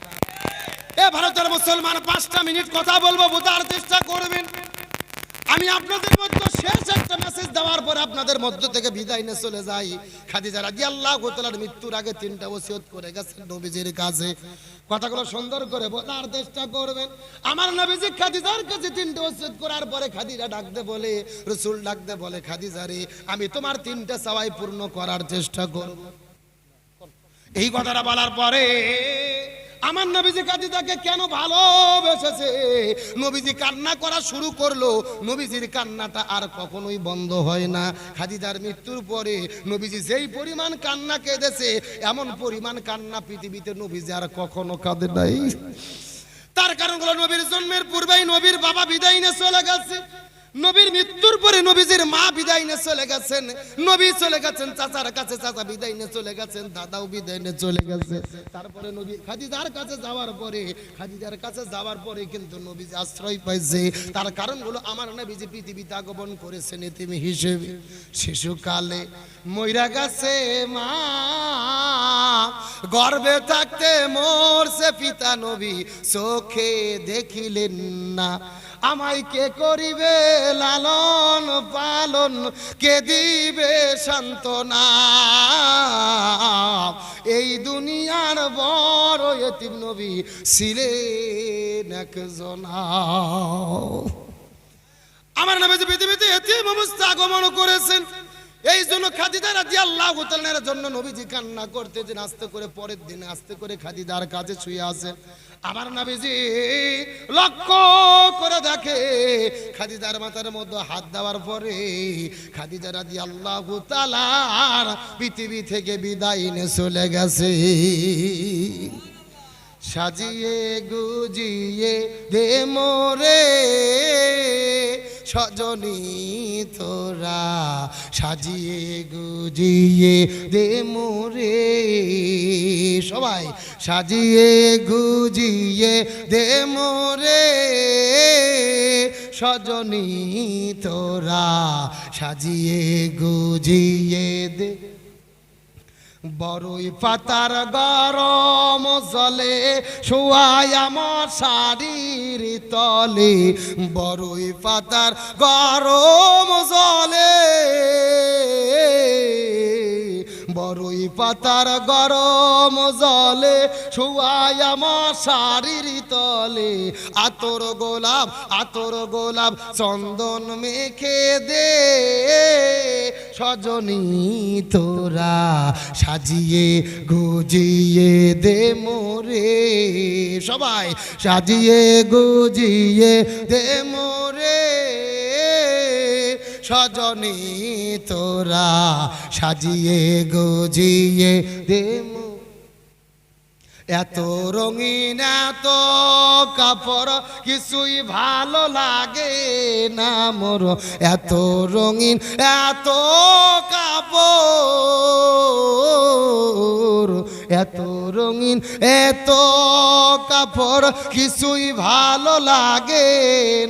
এ ভারতের মুসলমান 5টা মিনিট কথা বলবো, বোঝার চেষ্টা করবেন। আমি আপনাদের মধ্যে শেষ একটা মেসেজ দেওয়ার পর আপনাদের মধ্য থেকে বিদায় নিয়ে চলে যাই। খাদিজা রাদিয়াল্লাহু তাআলার মৃত্যুর আগে 3টা ওসিয়ত করে গেছেন নবীজির কাছে। কথাগুলো সুন্দর করে বোঝার চেষ্টা করবেন। আমার নবীজি খাদিজার কাছে 3টা ওসিয়ত করার পরে খাদিজা ডাকতে বলে, রাসূল ডাকতে বলে, খাদিজা রে আমি তোমার 3টা চাওয়াই পূর্ণ করার চেষ্টা করব। এই কথাটা বলার পরে আমার নবীজি খাদিজাকে কেন ভালোবেসেছে, নবীজি কান্না করা শুরু করলো। নবীজির কান্নাটা আর কখনোই বন্ধ হয় না। খাদিজার মৃত্যুর পরে নবীজি যেই পরিমাণ কান্না কেঁদেছে, এমন পরিমাণ কান্না পৃথিবীতে নবীজি আর কখনো কাঁদে নাই। তার কারণ হলো নবীর জন্মের পূর্বেই নবীর বাবা বিদায় নিয়ে চলে গেছে। নবীর মৃত্যুর পরে নবীজির মা বিদায় নিয়ে চলে গেছেন। নবী চলে গেছেন চাচার কাছে, চাচা বিদায় নিয়ে চলে গেছেন, দাদাও বিদায় নিয়ে চলে গেছে। তারপরে নবী খাদিজার কাছে যাওয়ার পরে কিন্তু নবীজি আশ্রয় পাইছে। তার কারণ হলো আমার নবীজি পৃথিবীতে আগমন করেছেন এতিম হিসেবে। শিশুকালে মইরা গেছে মা, গর্ভে থাকতে মরছে পিতা, নবী চোখে দেখিলেন না। আমায় কে করিবে লালন পালন, কে দিবে সান্ত্বনা? এই দুনিয়ার বড় এতিম নবী ছিলেন একজন। আমার নবীজি পৃথিবীতে এতিম অবস্থা আগমন করেছেন। এই জন্য খাদিজা রাদিয়াল্লাহু তাআলার জন্য নবীজি কান্না করতেছেন। আস্তে করে পরের দিন আস্তে করে খাদিজার কাছে শুয়ে আছেন। আমার নবীজি লক্ষ্য করে দেখে খাদিজার মাথার মধ্যে হাত দেওয়ার পরে খাদিজা রাদিয়াল্লাহু তাআলা পৃথিবী থেকে বিদায় নিয়ে চলে গেছে। সাজিয়ে গুজিয়ে দে মোরে সজনী তোরা, সাজিয়ে গুজিয়ে দে মোরে। সবাই সাজিয়ে গুজিয়ে দে মোরে সজনী তোরা, সাজিয়ে গুজিয়ে দে। বড়ই পাতার গরম জলে শোয়াই আমার শাড়ির তলে, বড়ই পাতার গরম জলে বড়ই পাতার গরম জলে শুয়ায়া মশারির তলে আতর গোলাপ চন্দন মেখে দে সজনী তোরা সাজিয়ে গুজিয়ে দে মোরে সবাই সাজিয়ে গুজিয়ে দে মোরে সজনী তোরা সাজিয়ে গুজিয়ে দে এত রঙিন এত কাপড় কিছুই ভালো লাগে না মোর এত রঙিন এত কাপড় এত রঙিন এত কাপড় কিছুই ভালো লাগে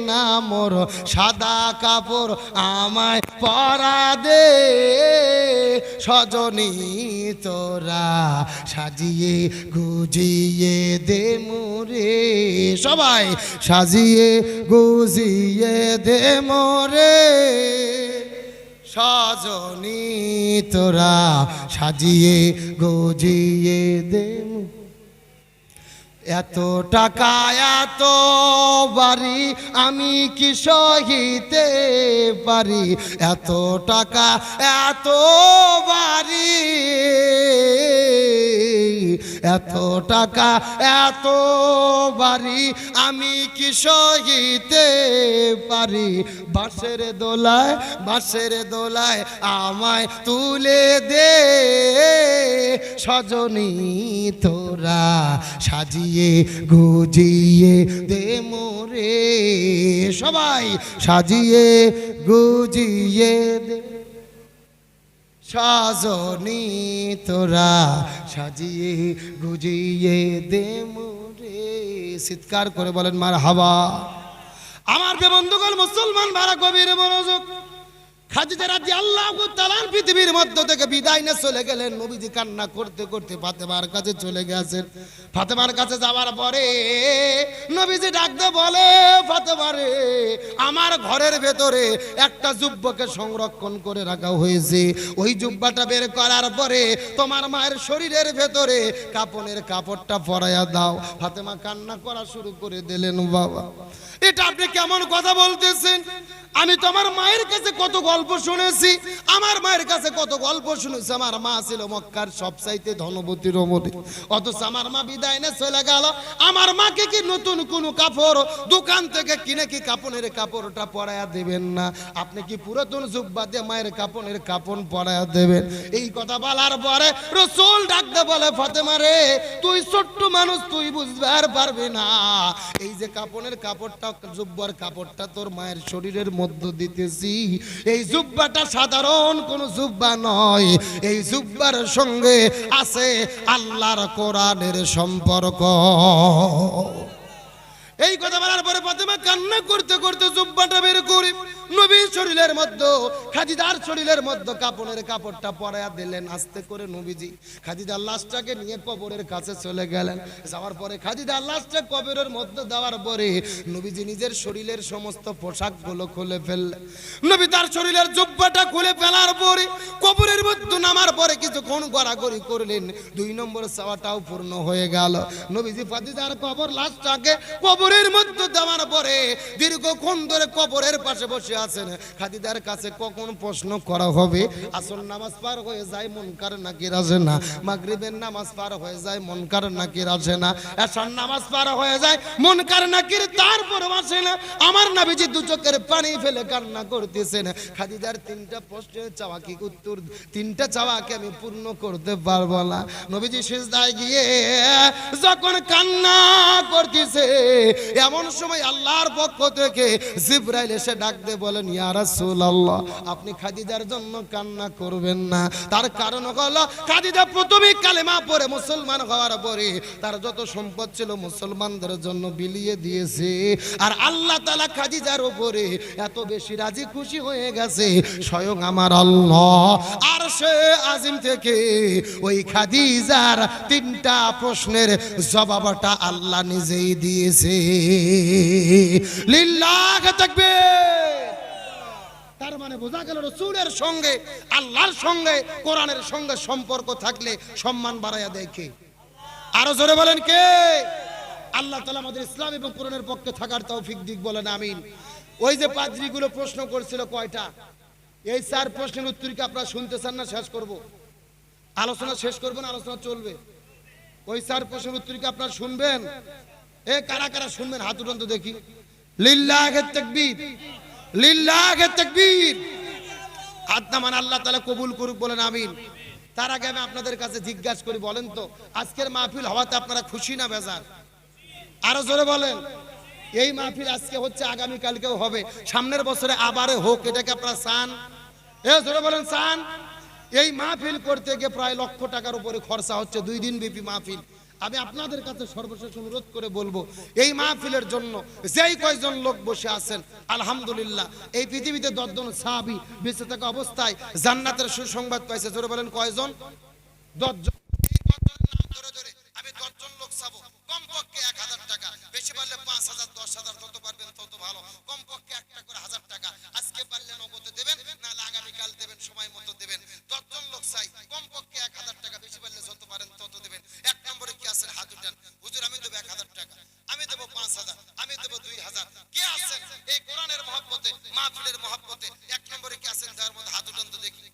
না মোর সাদা কাপড় আমায় পরা দে সজনী তোরা সাজিয়ে গুজিয়ে দে মোরে সবাই সাজিয়ে গুজিয়ে দে মোরে সজনী তোরা সাজিয়ে গুজিয়ে দে এত টাকা এত বাড়ি আমি কি সহিতে পারি এত টাকা এত বাড়ি এত টাকা এত বাড়ি আমি কি সহিতে পারি বাঁশের দোলায় আমায় তুলে দে সজনী তোরা সাজিয়ে গুজিয়ে দে মোরে সবাই সাজিয়ে গুজিয়ে দে সজনী তোরা সাজিয়ে গুজিয়ে দে মোরে চিৎকার করে বলেন মারহাবা। আমার যে বন্ধুগণ মুসলমান ভাড়া গভীর মনোযোগ খাদিজা রাদিয়াল্লাহু তাআলা পৃথিবীর মধ্য থেকে বিদায় নিয়ে চলে গেলেন নবীজি কান্না করতে করতে ফাতেমার কাছে চলে গেছেন ফাতেমার কাছে যাওয়ার পরে নবীজি ডাকতে বলে ফাতেমা রে আমার ঘরের ভেতরে একটা জুব্বাকে সংরক্ষণ করে রাখা হয়েছে ওই জুব্বাটা বের করার পরে তোমার মায়ের শরীরের ভেতরে কাপনের কাপড়টা পরাইয়া দাও ফাতেমা কান্না করা শুরু করে দিলেন বাবা এটা আপনি কেমন কথা বলতেছেন আমি তোমার মায়ের কাছে কত গল্প শুনেছি আমার মায়ের কাছে কত গল্প শুনেছি আমার মা ছিল মক্কার সবচাইতে ধনবতী রমণী অথচ আমার মা বিদায় নিয়ে চলে গেল আমার মাকে কি নতুন কোন কাপড় দোকান থেকে কিনে কি কাপনের কাপড়টা পরায়া দেবেন না আপনি কি পুরাতন জুব্বা দিয়ে মায়ের কাপনের কাপন পরায়া দেবেন এই কথা বলার পরে রাসূল ডাকতে বলে ফাতেমা রে তুই ছোট্ট মানুষ তুই বুঝতে পারবি না এই যে কাপনের কাপড়টা জুব্বার কাপড়টা তোর মায়ের শরীরের মধ্য দিতেছি এই জুব্বাটা সাধারণ কোন জুব্বা নয় এই জুব্বার সঙ্গে আছে আল্লাহর কোরআনের সম্পর্ক এই কথা বলার পরে ফাতেমা কান্না করতে করতে জুব্বাটা বের করে নবীর শরীরের মধ্যে খাদিজার শরীরের মধ্যে কাপনের কাপড়টা পরায়া দিলেন আস্তে করে নবীজি খাদিজার লাশটাকে নিয়ে কবরের কাছে চলে গেলেন যাওয়ার পরে খাদিজার লাশটা কবরের মধ্যে দেওয়ার পরে নবীজি নিজের শরীরের সমস্ত পোশাকগুলো খুলে ফেললেন নবী তার শরীরের জুব্বাটা খুলে ফেলার পরে কবরের মধ্যে নামার পরে কিছুক্ষণ গড়াগড়ি করলেন 2 নম্বর চাওয়াটাও পূর্ণ হয়ে গেল নবীজি খাদিজার কবর লাশটাকে কবরের মধ্যে দেওয়ার পরে দীর্ঘক্ষণ ধরে কবরের পাশে বসে আছেন খাদিজার কাছে কখন প্রশ্ন করা হবে আসর নামাজ পার হয়ে যায় মুনকার নাকির আসে না মাগরিবের নামাজ পার হয়ে যায় মুনকার নাকির আসে না এশার নামাজ পার হয়ে যায় মুনকার নাকির তারপরে আসে না আমার নবীজি দু চোখের পানি ফেলে কান্না করতেছেন খাদিজার 3টা প্রশ্নের চাওয়া কি উত্তর 3টা চাওয়াকে আমি পূর্ণ করতে পারবো না নবীজি সিজদায় গিয়ে যখন কান্না করতেছে এমন সময় আল্লাহর পক্ষ থেকে জিবরাইল এসে ডাকতে বলেন ইয়া রাসূলুল্লাহ আপনি খাদিজার জন্য কান্না করবেন না তার কারণ হলো খাদিজা প্রথমে কালেমা পড়ে মুসলমান হওয়ার পরে তার যত সম্পদ ছিল মুসলমানদের জন্য বিলিয়ে দিয়েছে আর আল্লাহ তাআলা খাদিজার উপরে এত বেশি রাজি খুশি হয়ে গেছে স্বয়ং আমার আল্লাহ আরশে আজিম থেকে ওই খাদিজার 3টা প্রশ্নের জবাবটা আল্লাহ নিজেই দিয়েছে লিল্লাহ তাকবীর তার মানে বোঝা গেল রাসূলের সঙ্গে আল্লাহর সঙ্গে কোরআনের সঙ্গে সম্পর্ক থাকলে সম্মান বাড়ায়া দেয় কে? আরো জোরে বলেন কে? আল্লাহ তাআলা আমাদের ইসলাম এবং কোরআনের পক্ষে থাকার তৌফিক দিক, বলেন আমিন। ওই যে পাদ্রীগুলো প্রশ্ন করছিল কয়টা, এই 4 প্রশ্নের উত্তর কি আপনারা শুনতে চান না শেষ করব? আলোচনা শেষ করব না আলোচনা চলবে? ওই 4 প্রশ্নের উত্তর কি আপনারা শুনবেন? এ কারা কারা শুনবেন হাত উঠান তো দেখি। লিল্লাহি তাকবীর, লিল্লাহি তাকবীর। হাত নামান, আল্লাহ তাআলা কবুল করুক, বলেন আমিন। তার আগে আমি আপনাদের কাছে জিজ্ঞাসা করি, বলেন তো আজকের মাহফিল হওয়াতে আপনারা খুশি না বেজার? আরো জোরে বলেন। এই মাহফিল আজকে হচ্ছে, আগামী কালকেও হবে, সামনের বছরে আবারও হোক, এটাকে আপনারা চান? এ জোরে বলেন চান? এই মাহফিল করতে গিয়ে প্রায় লক্ষ টাকার উপরে খরচা হচ্ছে, 2 দিন ব্যাপী মাহফিল। আমি আপনাদের কাছে সর্বশেষ অনুরোধ করে বলবো, এই মাহফিলের জন্য যেই কয়জন লোক বসে আছেন, আলহামদুলিল্লাহ এই পৃথিবীতে 10 জন সাহাবী বেঁচে থাকা অবস্থায় জান্নাতের সুসংবাদ পাইছে। জোরে বলেন কয়জন? 10 জন। এই 10 জনের নাম ধরে ধরে আমি 10 জন লোক চাবো, কমপক্ষে 1000 টাকা, বেশি পারলে 5000, 10000, যত পারবেন তত ভালো, কমপক্ষে একটা করে 1000 টাকা আজকে পারলে নগদে দেবেন, নাহলে আগামীকাল দেবেন, সময় মতো দেবেন। 10 জন লোক চাই, কমপক্ষে 1000 টাকা, বেশি পারলে যত পারেন তত দেবেন। 1 নম্বরে কি আছেন হাত উঠান? হুজুর আমি দেব 1000 টাকা, আমি দেব 5000, আমি দেব 2000। কে আছেন এই কোরআনের মহব্বতে, মাহফিলের মহব্বতে 1 নম্বরে কি আছেন? যার মধ্যে হাত উঠান তো দেখি।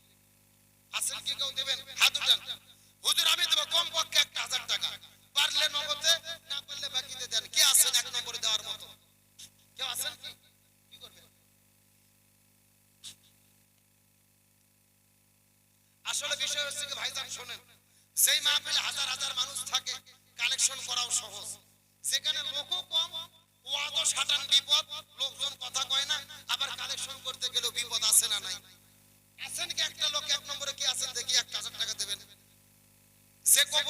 আছেন কি কেউ? দেবেন হাত উঠান। হুজুর আমি দেব কমপক্ষে 1000 টাকা, পারলে নগদে, না পারলে বাকিতে দেন। কে আছেন 1 নম্বরে দেওয়ার মতো? কেউ আছেন কি? কি করবেন? আসলে বিষয় হচ্ছে কি ভাইজান শোনেন, যেই মাহফিলে হাজার হাজার মানুষ থাকে, কালেকশন করাও সহজ। যেখানে লোকও কম, ওয়াদও সাটান বিপদ, লোকজন কথা কয় না, আবার কালেকশন করতে গেলেও বিপদ আছে না নাই? আছেন কি একটা লোক 1 নম্বরে কি আছেন দেখি 1000 টাকা দেবেন? সে কবুল